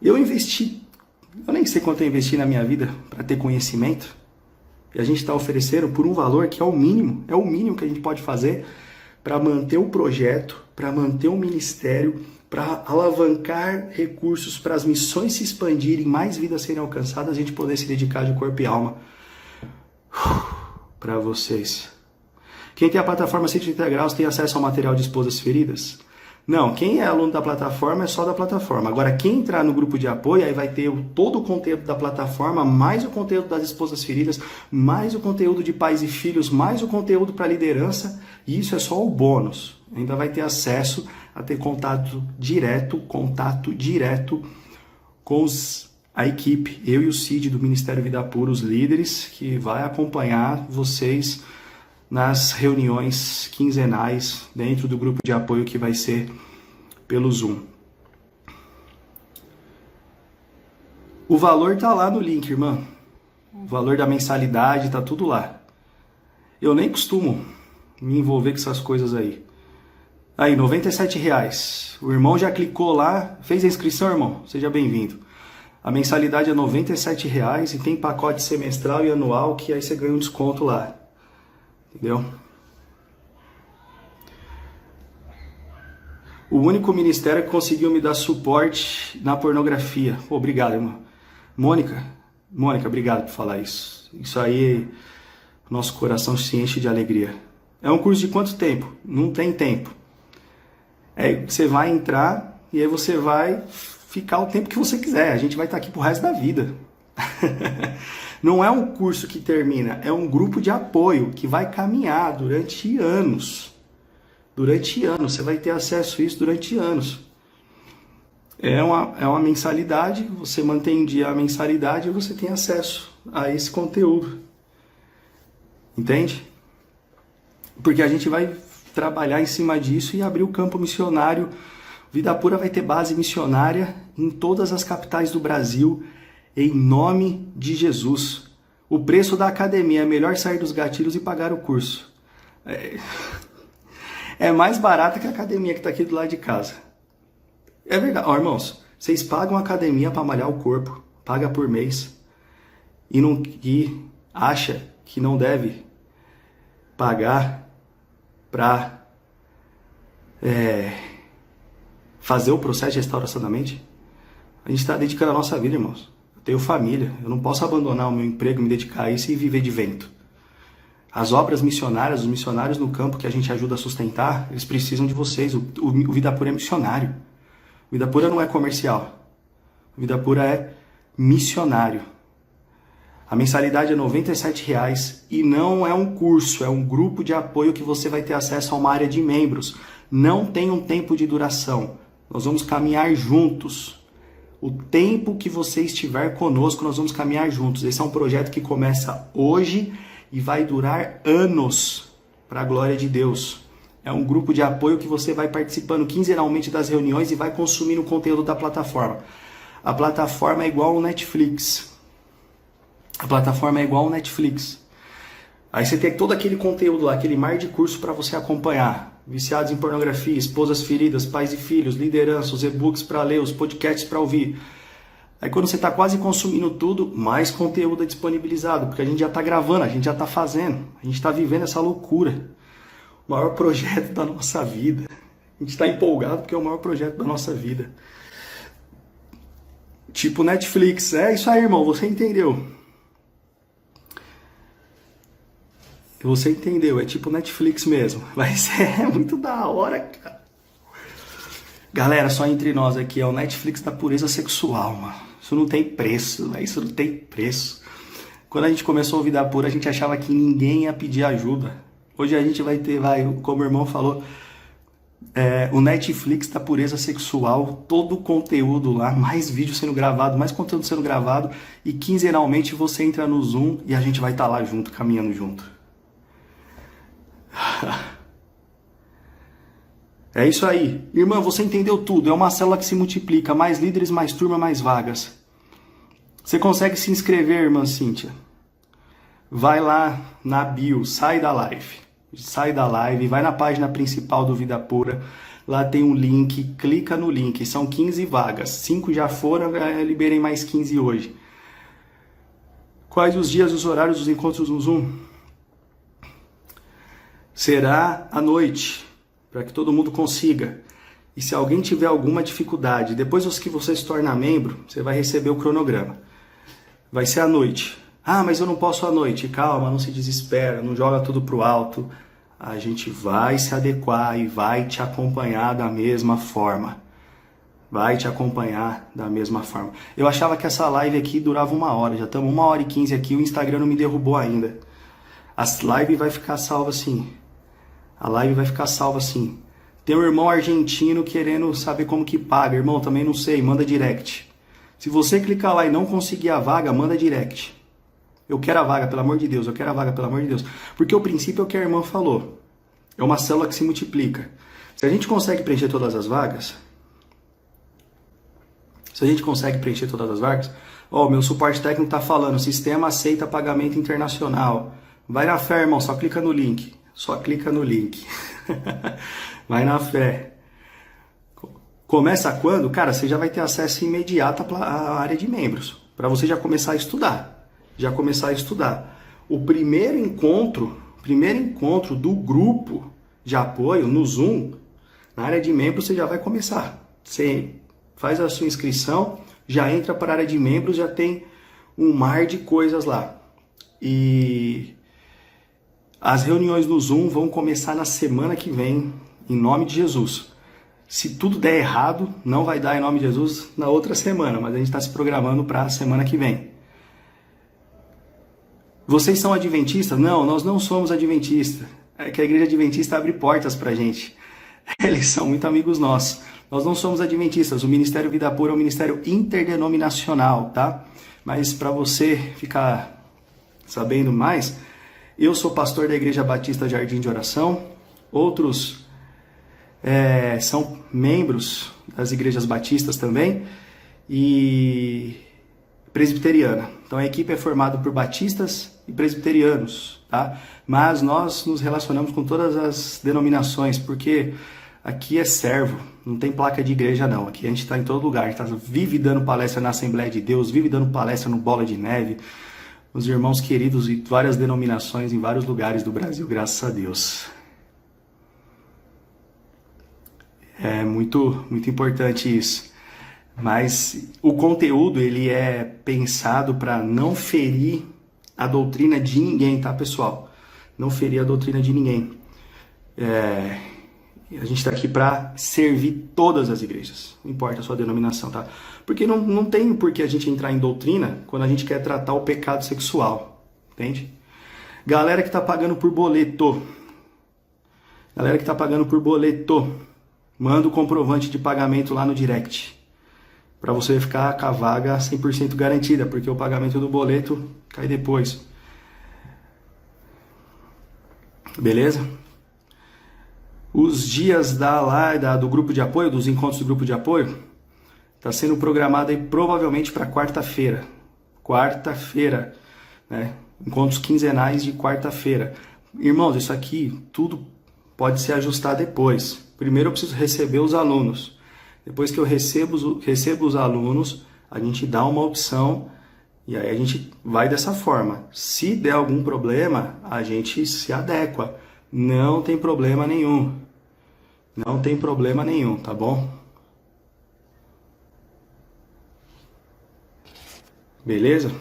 Eu nem sei quanto eu investi na minha vida para ter conhecimento. E a gente está oferecendo por um valor que é o mínimo que a gente pode fazer para manter o projeto, para manter o ministério, para alavancar recursos para as missões se expandirem, mais vidas serem alcançadas, a gente poder se dedicar de corpo e alma para vocês. Quem tem a plataforma 180 graus tem acesso ao material de esposas feridas? Não, quem é aluno da plataforma é só da plataforma. Agora, quem entrar no grupo de apoio, aí vai ter todo o conteúdo da plataforma, mais o conteúdo das esposas feridas, mais o conteúdo de pais e filhos, mais o conteúdo para liderança, e isso é só o bônus. Ainda vai ter acesso a ter contato direto com a equipe, eu e o Cid do Ministério Vida Pura, os líderes, que vai acompanhar vocês nas reuniões quinzenais dentro do grupo de apoio que vai ser pelo Zoom. O valor tá lá no link, irmã. O valor da mensalidade tá tudo lá. Eu nem costumo me envolver com essas coisas aí. Aí, R$ 97. O irmão já clicou lá, fez a inscrição, irmão? Seja bem-vindo. A mensalidade é R$ 97 e tem pacote semestral e anual que aí você ganha um desconto lá. Entendeu? O único ministério que conseguiu me dar suporte na pornografia. Obrigado, irmão. Mônica, obrigado por falar isso. Isso aí, nosso coração se enche de alegria. É um curso de quanto tempo? Não tem tempo. Você vai entrar e aí você vai ficar o tempo que você quiser. A gente vai estar aqui pro resto da vida. Não é um curso que termina, é um grupo de apoio que vai caminhar durante anos. Você vai ter acesso a isso durante anos. É uma mensalidade, você mantém em dia a mensalidade e você tem acesso a esse conteúdo. Entende? Porque a gente vai trabalhar em cima disso e abrir o campo missionário. Vida Pura vai ter base missionária em todas as capitais do Brasil, em nome de Jesus. O preço da academia é melhor sair dos gatilhos e pagar o curso. É mais barato que a academia que está aqui do lado de casa. É verdade. Irmãos, vocês pagam a academia para malhar o corpo, paga por mês, e acha que não deve pagar para fazer o processo de restauração da mente. A gente está dedicando a nossa vida, irmãos. Eu tenho família, eu não posso abandonar o meu emprego, me dedicar a isso e viver de vento. As obras missionárias, os missionários no campo que a gente ajuda a sustentar, eles precisam de vocês. O Vida Pura é missionário. O Vida Pura não é comercial. O Vida Pura é missionário. A mensalidade é R$ 97,00 e não é um curso, é um grupo de apoio que você vai ter acesso a uma área de membros. Não tem um tempo de duração. Nós vamos caminhar juntos. O tempo que você estiver conosco, nós vamos caminhar juntos. Esse é um projeto que começa hoje e vai durar anos para a glória de Deus. É um grupo de apoio que você vai participando quinzenalmente das reuniões e vai consumindo o conteúdo da plataforma. A plataforma é igual ao Netflix. A plataforma é igual ao Netflix. Aí você tem todo aquele conteúdo lá, aquele mar de curso para você acompanhar. Viciados em pornografia, esposas feridas, pais e filhos, liderança, os e-books para ler, os podcasts para ouvir. Aí quando você está quase consumindo tudo, mais conteúdo é disponibilizado, porque a gente já está gravando, a gente já está fazendo, a gente está vivendo essa loucura. O maior projeto da nossa vida. A gente está empolgado porque é o maior projeto da nossa vida. Tipo Netflix. É isso aí, irmão, você entendeu. Você entendeu, é tipo Netflix mesmo. Vai ser muito da hora, cara. Galera, só entre nós aqui, é o Netflix da pureza sexual, mano. Isso não tem preço, véio. Isso não tem preço. Quando a gente começou a Vida Pura, a gente achava que ninguém ia pedir ajuda. Hoje a gente vai ter, como o irmão falou, o Netflix da pureza sexual, todo o conteúdo lá, mais vídeo sendo gravado, mais conteúdo sendo gravado, e quinzenalmente você entra no Zoom e a gente vai estar lá junto, caminhando junto. É isso aí. Irmã, você entendeu tudo. É uma célula que se multiplica. Mais líderes, mais turma, mais vagas. Você consegue se inscrever, irmã Cíntia. Vai lá na bio, sai da live. Sai da live, vai na página principal do Vida Pura. Lá tem um link, clica no link. São 15 vagas. 5 já foram, liberei mais 15 hoje. Quais os dias, os horários dos encontros no Zoom? Será à noite, para que todo mundo consiga. E se alguém tiver alguma dificuldade, depois que você se torna membro, você vai receber o cronograma. Vai ser à noite. Ah, mas eu não posso à noite. Calma, não se desespera, não joga tudo pro alto. A gente vai se adequar e vai te acompanhar da mesma forma. Vai te acompanhar da mesma forma. Eu achava que essa live aqui durava 1 hora. Já estamos 1h15 aqui, o Instagram não me derrubou ainda. A live vai ficar salva assim. A live vai ficar salva assim. Tem um irmão argentino querendo saber como que paga. Irmão, também não sei, manda direct. Se você clicar lá e não conseguir a vaga, manda direct. Eu quero a vaga, pelo amor de Deus. Eu quero a vaga, pelo amor de Deus. Porque o princípio é o que a irmã falou. É uma célula que se multiplica. Se a gente consegue preencher todas as vagas... Ó, meu suporte técnico tá falando, sistema aceita pagamento internacional. Vai na fé, irmão, só clica no link. Só clica no link. Vai na fé. Começa quando? Cara, você já vai ter acesso imediato à área de membros. Para você já começar a estudar. O primeiro encontro do grupo de apoio no Zoom, na área de membros, você já vai começar. Você faz a sua inscrição, já entra para a área de membros, já tem um mar de coisas lá. E as reuniões no Zoom vão começar na semana que vem, em nome de Jesus. Se tudo der errado, não vai dar em nome de Jesus na outra semana, mas a gente está se programando para a semana que vem. Vocês são adventistas? Não, nós não somos adventistas. É que a igreja adventista abre portas para a gente. Eles são muito amigos nossos. Nós não somos adventistas. O Ministério Vida Pura é um ministério interdenominacional, tá? Mas para você ficar sabendo mais, eu sou pastor da Igreja Batista Jardim de Oração. Outros são membros das igrejas batistas também. E presbiteriana. Então a equipe é formada por batistas e presbiterianos, tá? Mas nós nos relacionamos com todas as denominações, porque aqui é servo, não tem placa de igreja não. Aqui a gente está em todo lugar, a gente vive dando palestra na Assembleia de Deus, vive dando palestra no Bola de Neve, os irmãos queridos e várias denominações em vários lugares do Brasil, graças a Deus. É muito importante isso. Mas o conteúdo, ele é pensado para não ferir a doutrina de ninguém, tá, pessoal? Não ferir a doutrina de ninguém. A gente está aqui para servir todas as igrejas, não importa a sua denominação, tá? Porque não tem por que a gente entrar em doutrina quando a gente quer tratar o pecado sexual, entende? Galera que tá pagando por boleto, manda o comprovante de pagamento lá no direct, para você ficar com a vaga 100% garantida, porque o pagamento do boleto cai depois. Beleza? Os dias do grupo de apoio, dos encontros do grupo de apoio, está sendo programado aí provavelmente para quarta-feira. Quarta-feira, né? Encontros quinzenais de quarta-feira. Irmãos, isso aqui tudo pode se ajustar depois. Primeiro eu preciso receber os alunos. Depois que eu recebo os alunos, a gente dá uma opção e aí a gente vai dessa forma. Se der algum problema, a gente se adequa. Não tem problema nenhum. Não tem problema nenhum, tá bom? Beleza?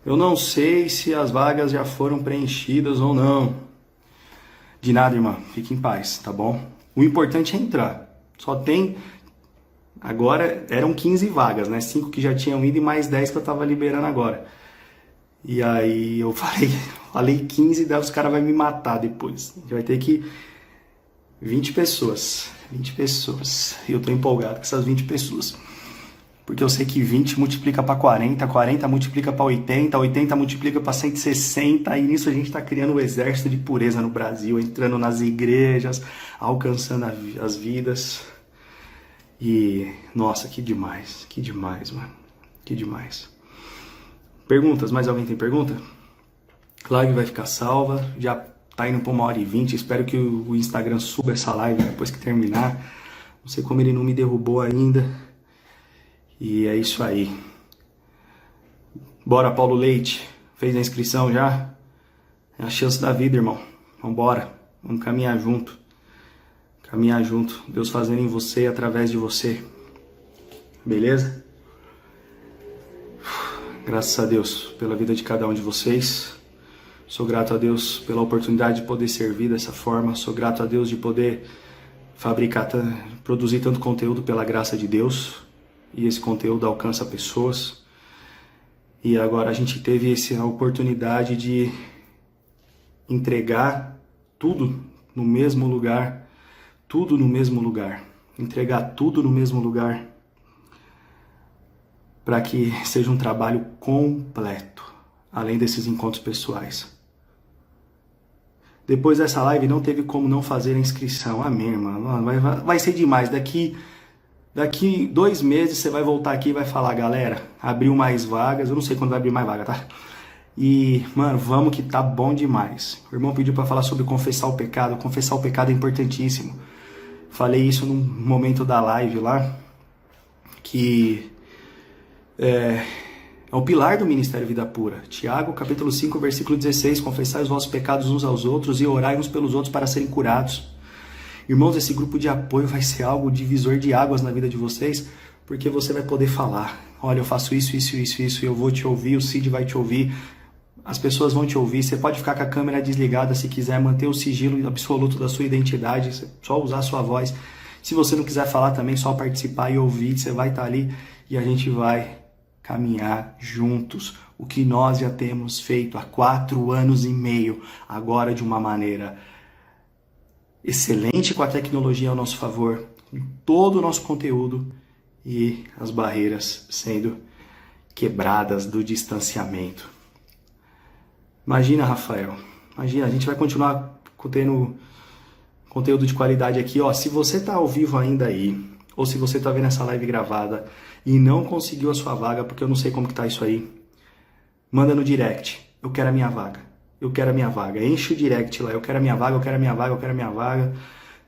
Eu não sei se as vagas já foram preenchidas ou não. De nada, irmã. Fique em paz, tá bom? O importante é entrar. Só tem... Agora eram 15 vagas, né? 5 que já tinham ido e mais 10 que eu tava liberando agora. E aí eu falei 15, daí os caras vão me matar depois. A gente vai ter que... 20 pessoas. E eu tô empolgado com essas 20 pessoas. Porque eu sei que 20 multiplica para 40, 40 multiplica para 80, 80 multiplica para 160, e nisso a gente está criando um exército de pureza no Brasil, entrando nas igrejas, alcançando as vidas. E, nossa, que demais, mano. Que demais. Perguntas? Mais alguém tem pergunta? Live vai ficar salva, já tá indo para 1h20, espero que o Instagram suba essa live depois que terminar. Não sei como ele não me derrubou ainda. E é isso aí. Bora, Paulo Leite. Fez a inscrição já? É a chance da vida, irmão. Vambora. Vamos caminhar junto. Caminhar junto. Deus fazendo em você e através de você. Beleza? Graças a Deus pela vida de cada um de vocês. Sou grato a Deus pela oportunidade de poder servir dessa forma. Sou grato a Deus de poder produzir tanto conteúdo pela graça de Deus. E esse conteúdo alcança pessoas. E agora a gente teve a oportunidade de entregar tudo no mesmo lugar. Tudo no mesmo lugar. Entregar tudo no mesmo lugar. Para que seja um trabalho completo. Além desses encontros pessoais. Depois dessa live não teve como não fazer a inscrição. Amém, irmão. Vai ser demais. Daqui 2 meses você vai voltar aqui e vai falar, galera, abriu mais vagas. Eu não sei quando vai abrir mais vaga, tá? E, mano, vamos que tá bom demais. O irmão pediu para falar sobre confessar o pecado. Confessar o pecado é importantíssimo. Falei isso num momento da live lá, que é o pilar do Ministério Vida Pura. Tiago, capítulo 5, versículo 16. Confessai os vossos pecados uns aos outros e orai uns pelos outros para serem curados. Irmãos, esse grupo de apoio vai ser algo divisor de águas na vida de vocês, porque você vai poder falar, olha, eu faço isso, e eu vou te ouvir, o Cid vai te ouvir, as pessoas vão te ouvir, você pode ficar com a câmera desligada se quiser, manter o sigilo absoluto da sua identidade, só usar a sua voz. Se você não quiser falar também, só participar e ouvir, você vai estar ali e a gente vai caminhar juntos. O que nós já temos feito há 4 anos e meio, agora de uma maneira excelente, com a tecnologia ao nosso favor, com todo o nosso conteúdo e as barreiras sendo quebradas do distanciamento. Imagina, Rafael, imagina, a gente vai continuar tendo conteúdo de qualidade aqui, ó. Se você tá ao vivo ainda aí, ou se você tá vendo essa live gravada e não conseguiu a sua vaga, porque eu não sei como que tá isso aí, manda no direct, eu quero a minha vaga. Eu quero a minha vaga. Enche o direct lá. Eu quero a minha vaga, eu quero a minha vaga, eu quero a minha vaga.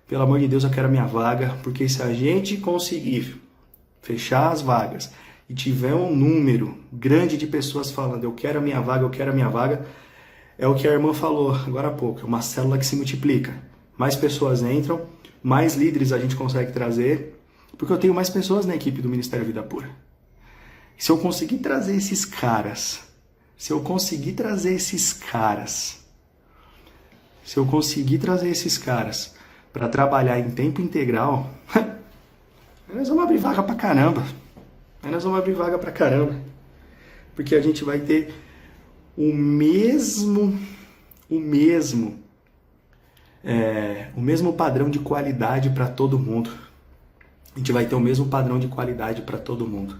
Pelo amor de Deus, eu quero a minha vaga. Porque se a gente conseguir fechar as vagas e tiver um número grande de pessoas falando eu quero a minha vaga, eu quero a minha vaga, é o que a irmã falou agora há pouco. É uma célula que se multiplica. Mais pessoas entram, mais líderes a gente consegue trazer, porque eu tenho mais pessoas na equipe do Ministério Vida Pura. Se eu conseguir trazer esses caras, se eu conseguir trazer esses caras para trabalhar em tempo integral, nós vamos abrir vaga pra caramba. Porque a gente vai ter o mesmo padrão de qualidade para todo mundo. A gente vai ter o mesmo padrão de qualidade para todo mundo.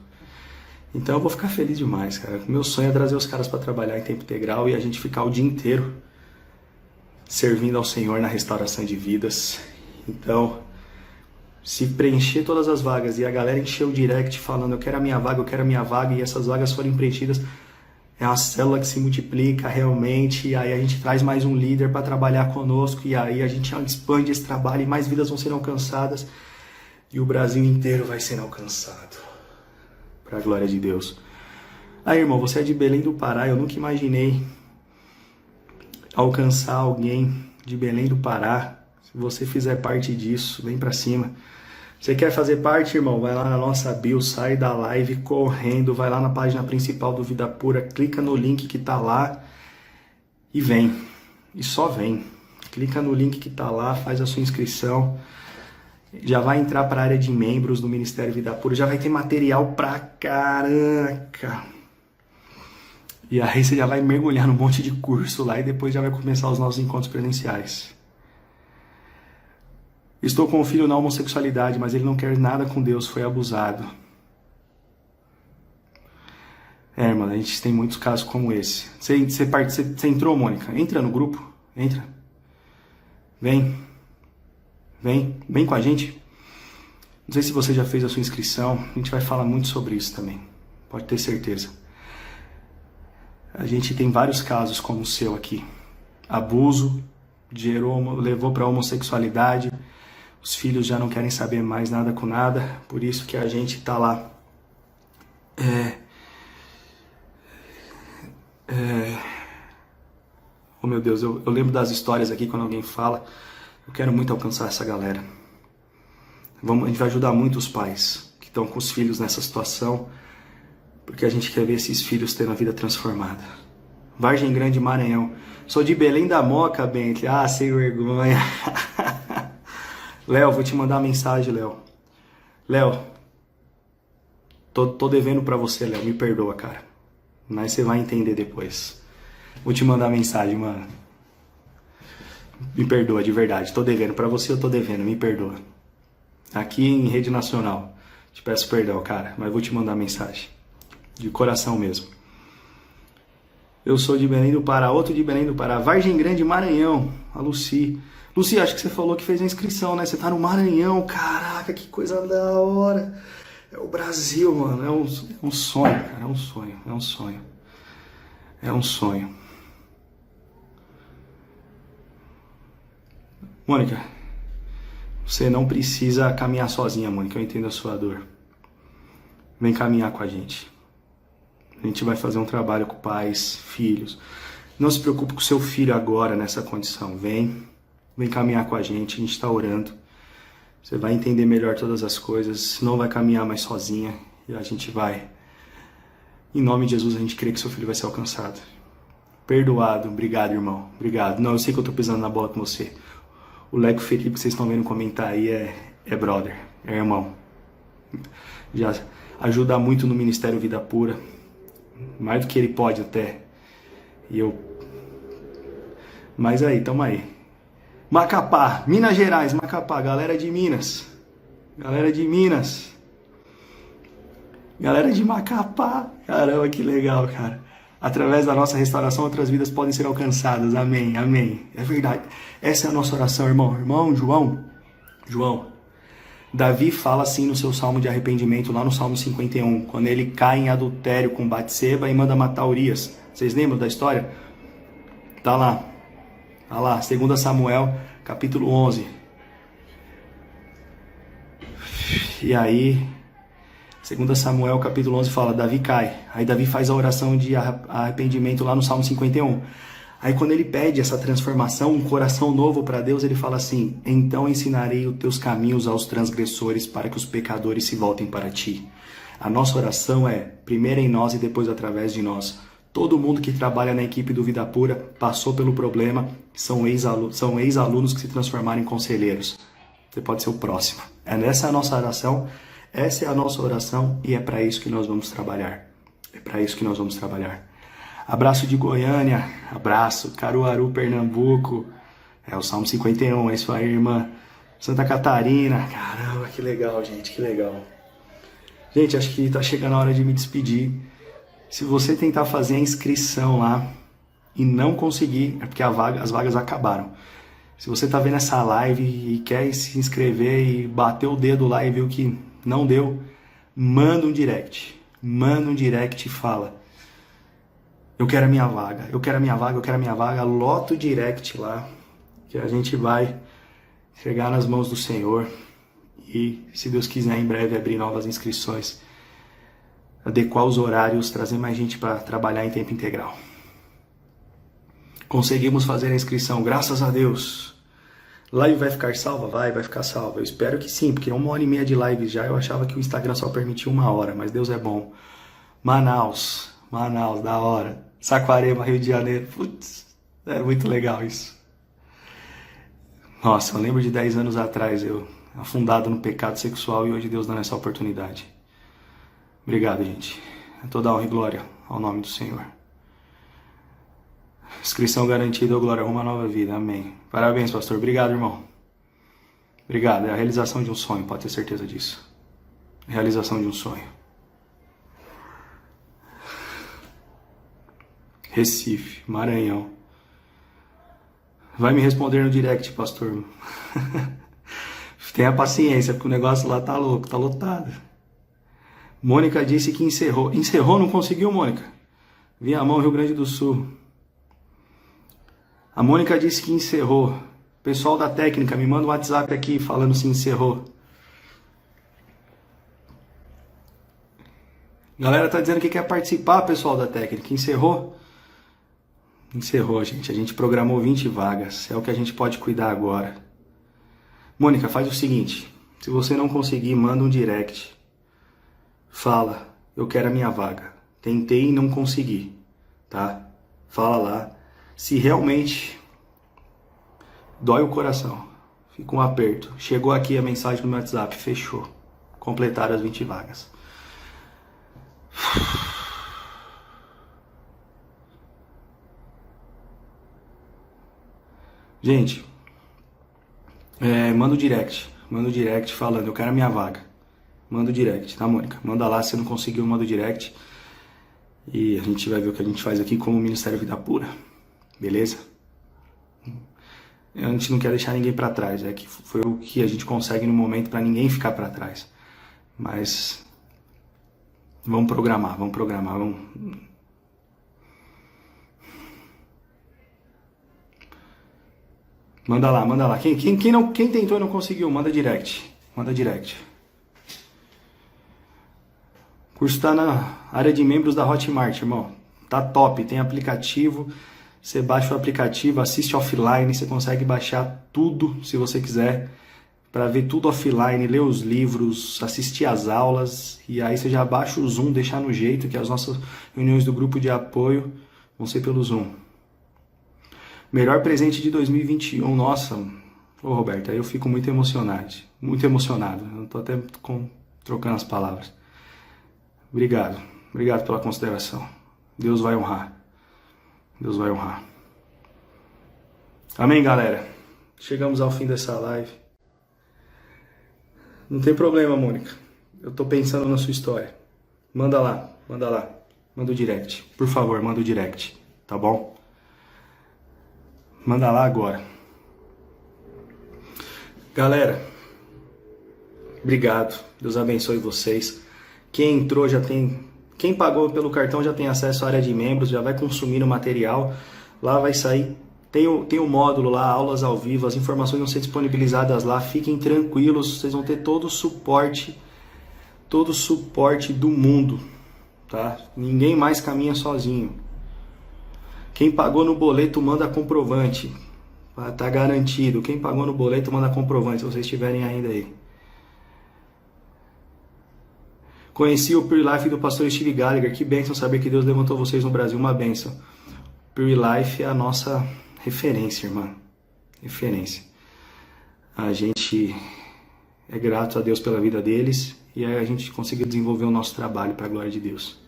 Então eu vou ficar feliz demais, cara. Meu sonho é trazer os caras para trabalhar em tempo integral e a gente ficar o dia inteiro servindo ao Senhor na restauração de vidas. Então, se preencher todas as vagas e a galera encher o direct falando eu quero a minha vaga, e essas vagas forem preenchidas, é uma célula que se multiplica realmente, e aí a gente traz mais um líder para trabalhar conosco, e aí a gente expande esse trabalho e mais vidas vão ser alcançadas, e o Brasil inteiro vai ser alcançado. Para a glória de Deus. Aí, irmão, você é de Belém do Pará, eu nunca imaginei alcançar alguém de Belém do Pará. Se você fizer parte disso, vem pra cima. Você quer fazer parte, irmão? Vai lá na nossa bio, sai da live correndo, vai lá na página principal do Vida Pura, clica no link que tá lá e vem. E só vem. Clica no link que tá lá, faz a sua inscrição. Já vai entrar para a área de membros do Ministério Vida Pura, já vai ter material pra caraca. E aí você já vai mergulhar num monte de curso lá e depois já vai começar os nossos encontros presenciais. Estou com um filho na homossexualidade, mas ele não quer nada com Deus, foi abusado. Mano, a gente tem muitos casos como esse. Você entrou, Mônica? Entra no grupo, entra. Vem com a gente. Não sei se você já fez a sua inscrição, a gente vai falar muito sobre isso também, pode ter certeza. A gente tem vários casos como o seu aqui. Abuso, levou para a homossexualidade, os filhos já não querem saber mais nada com nada, por isso que a gente tá lá. Oh meu Deus, eu lembro das histórias aqui quando alguém fala. Eu quero muito alcançar essa galera. A gente vai ajudar muito os pais que estão com os filhos nessa situação, porque a gente quer ver esses filhos tendo a vida transformada. Vargem Grande, Maranhão. Sou de Belém da Moca, Bentley. Ah, sem vergonha. Léo, vou te mandar uma mensagem, Léo. Léo, tô devendo pra você, Léo. Me perdoa, cara. Mas você vai entender depois. Vou te mandar mensagem, mano. Me perdoa, de verdade. Tô devendo. Pra você eu tô devendo, me perdoa. Aqui em rede nacional. Te peço perdão, cara. Mas vou te mandar mensagem. De coração mesmo. Eu sou de Belém do Pará. Outro de Belém do Pará. Vargem Grande, Maranhão. A Lucy. Lucy, acho que você falou que fez a inscrição, né? Você tá no Maranhão. Caraca, que coisa da hora. É o Brasil, mano. É um sonho, cara. É um sonho. Mônica, você não precisa caminhar sozinha, Mônica. Eu entendo a sua dor. Vem caminhar com a gente. A gente vai fazer um trabalho com pais, filhos. Não se preocupe com o seu filho agora nessa condição. Vem caminhar com a gente está orando. Você vai entender melhor todas as coisas. Não vai caminhar mais sozinha. E a gente vai. Em nome de Jesus, a gente crê que seu filho vai ser alcançado. Perdoado. Obrigado, irmão. Obrigado. Não, eu sei que eu tô pisando na bola com você. O Leco Felipe que vocês estão vendo comentar aí é brother, é irmão. Já ajuda muito no Ministério Vida Pura. Mais do que ele pode até. Mas aí, tamo aí. Macapá, Minas Gerais, Macapá, galera de Minas. Galera de Macapá. Caramba, que legal, cara. Através da nossa restauração, outras vidas podem ser alcançadas. Amém, amém. É verdade. Essa é a nossa oração, irmão. Irmão, João. Davi fala assim no seu salmo de arrependimento, lá no Salmo 51, quando ele cai em adultério com Batseba e manda matar Urias. Vocês lembram da história? Tá lá. 2 Samuel, capítulo 11. E aí, 2 Samuel, capítulo 11 fala, Davi cai. Aí Davi faz a oração de arrependimento lá no Salmo 51. Aí quando ele pede essa transformação, um coração novo para Deus, ele fala assim: então ensinarei os teus caminhos aos transgressores para que os pecadores se voltem para ti. A nossa oração é primeiro em nós e depois através de nós. Todo mundo que trabalha na equipe do Vida Pura passou pelo problema, são ex-alunos que se transformaram em conselheiros. Você pode ser o próximo. Essa é a nossa oração, essa é a nossa oração e é para isso que nós vamos trabalhar. É para isso que nós vamos trabalhar. Abraço de Goiânia, abraço, Caruaru, Pernambuco, o Salmo 51, é isso aí, irmã. Santa Catarina, caramba, que legal, gente, que legal. Gente, acho que tá chegando a hora de me despedir. Se você tentar fazer a inscrição lá e não conseguir, é porque as vagas acabaram. Se você tá vendo essa live e quer se inscrever e bateu o dedo lá e viu que não deu, manda um direct e fala: eu quero a minha vaga, eu quero a minha vaga, eu quero a minha vaga. Lota o direct lá, que a gente vai chegar nas mãos do Senhor e, se Deus quiser, em breve abrir novas inscrições, adequar os horários, trazer mais gente para trabalhar em tempo integral. Conseguimos fazer a inscrição, graças a Deus. Live vai ficar salva? Vai ficar salva. Eu espero que sim, porque é 1h30 de live já. Eu achava que o Instagram só permitia 1 hora, mas Deus é bom. Manaus, da hora. Saquarema, Rio de Janeiro. Putz, é muito legal isso. Nossa, eu lembro de 10 anos atrás, eu afundado no pecado sexual e hoje Deus dando essa oportunidade. Obrigado, gente. Toda honra e glória ao nome do Senhor. Inscrição garantida, glória, uma nova vida. Amém. Parabéns, pastor. Obrigado, irmão. Obrigado. É a realização de um sonho, pode ter certeza disso. Realização de um sonho. Recife, Maranhão. Vai me responder no direct, pastor. Tenha paciência, porque o negócio lá tá louco, tá lotado. Mônica disse que encerrou. Encerrou? Não conseguiu, Mônica? Viamão, Rio Grande do Sul. A Mônica disse que encerrou. Pessoal da técnica, me manda um WhatsApp aqui falando se encerrou. Galera tá dizendo que quer participar, pessoal da técnica. Encerrou? Encerrou, gente. A gente programou 20 vagas. É o que a gente pode cuidar agora. Mônica, faz o seguinte. Se você não conseguir, manda um direct. Fala, eu quero a minha vaga. Tentei e não consegui, tá? Fala lá. Se realmente dói o coração, fica um aperto. Chegou aqui a mensagem no meu WhatsApp, fechou. Completaram as 20 vagas. Gente, manda o direct falando, eu quero a minha vaga. Manda o direct, tá, Mônica? Manda lá, se não conseguiu, manda o direct. E a gente vai ver o que a gente faz aqui como Ministério Vida Pura. Beleza? A gente não quer deixar ninguém pra trás. É que foi o que a gente consegue no momento pra ninguém ficar pra trás. Mas vamos programar. Manda lá. Quem tentou e não conseguiu, manda direct. O curso está na área de membros da Hotmart, irmão. Tá top, tem aplicativo. Você baixa o aplicativo, assiste offline, você consegue baixar tudo, se você quiser, para ver tudo offline, ler os livros, assistir às aulas. E aí você já baixa o Zoom, deixar no jeito, que as nossas reuniões do grupo de apoio vão ser pelo Zoom. Melhor presente de 2021, nossa. Ô Roberto, aí eu fico muito emocionado. Eu tô até trocando as palavras. Obrigado pela consideração. Deus vai honrar. Amém, galera? Chegamos ao fim dessa live. Não tem problema, Mônica. Eu tô pensando na sua história. Manda lá. Manda o direct. Por favor, manda o direct. Tá bom? Manda lá agora. Galera, obrigado. Deus abençoe vocês. Quem entrou já tem... Quem pagou pelo cartão já tem acesso à área de membros, já vai consumir o material. Lá vai sair... Tem o módulo lá, aulas ao vivo, as informações vão ser disponibilizadas lá. Fiquem tranquilos, vocês vão ter todo o suporte do mundo, tá? Ninguém mais caminha sozinho. Quem pagou no boleto manda comprovante. Tá garantido. Quem pagou no boleto manda comprovante, se vocês tiverem ainda aí. Conheci o Pure Life do pastor Steve Gallagher. Que bênção saber que Deus levantou vocês no Brasil. Uma bênção. Pure Life é a nossa referência, irmã. Referência. A gente é grato a Deus pela vida deles e aí a gente conseguiu desenvolver o nosso trabalho para a glória de Deus.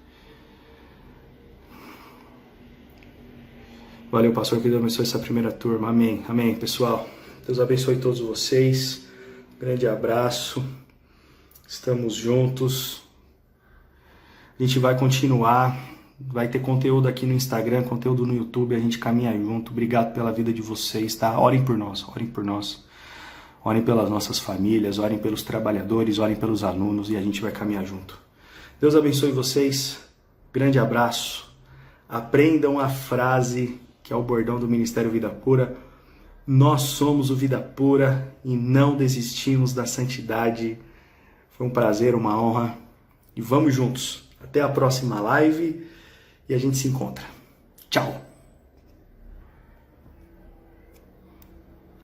Valeu, pastor, que Deus abençoe essa primeira turma. Amém. Amém, pessoal. Deus abençoe todos vocês. Grande abraço. Estamos juntos. A gente vai continuar. Vai ter conteúdo aqui no Instagram, conteúdo no YouTube. A gente caminha junto. Obrigado pela vida de vocês, tá? Orem por nós, orem por nós. Orem pelas nossas famílias, orem pelos trabalhadores, orem pelos alunos e a gente vai caminhar junto. Deus abençoe vocês. Grande abraço. Aprendam a frase que é o bordão do Ministério Vida Pura. Nós somos o Vida Pura e não desistimos da santidade. Foi um prazer, uma honra. E vamos juntos. Até a próxima live e a gente se encontra. Tchau!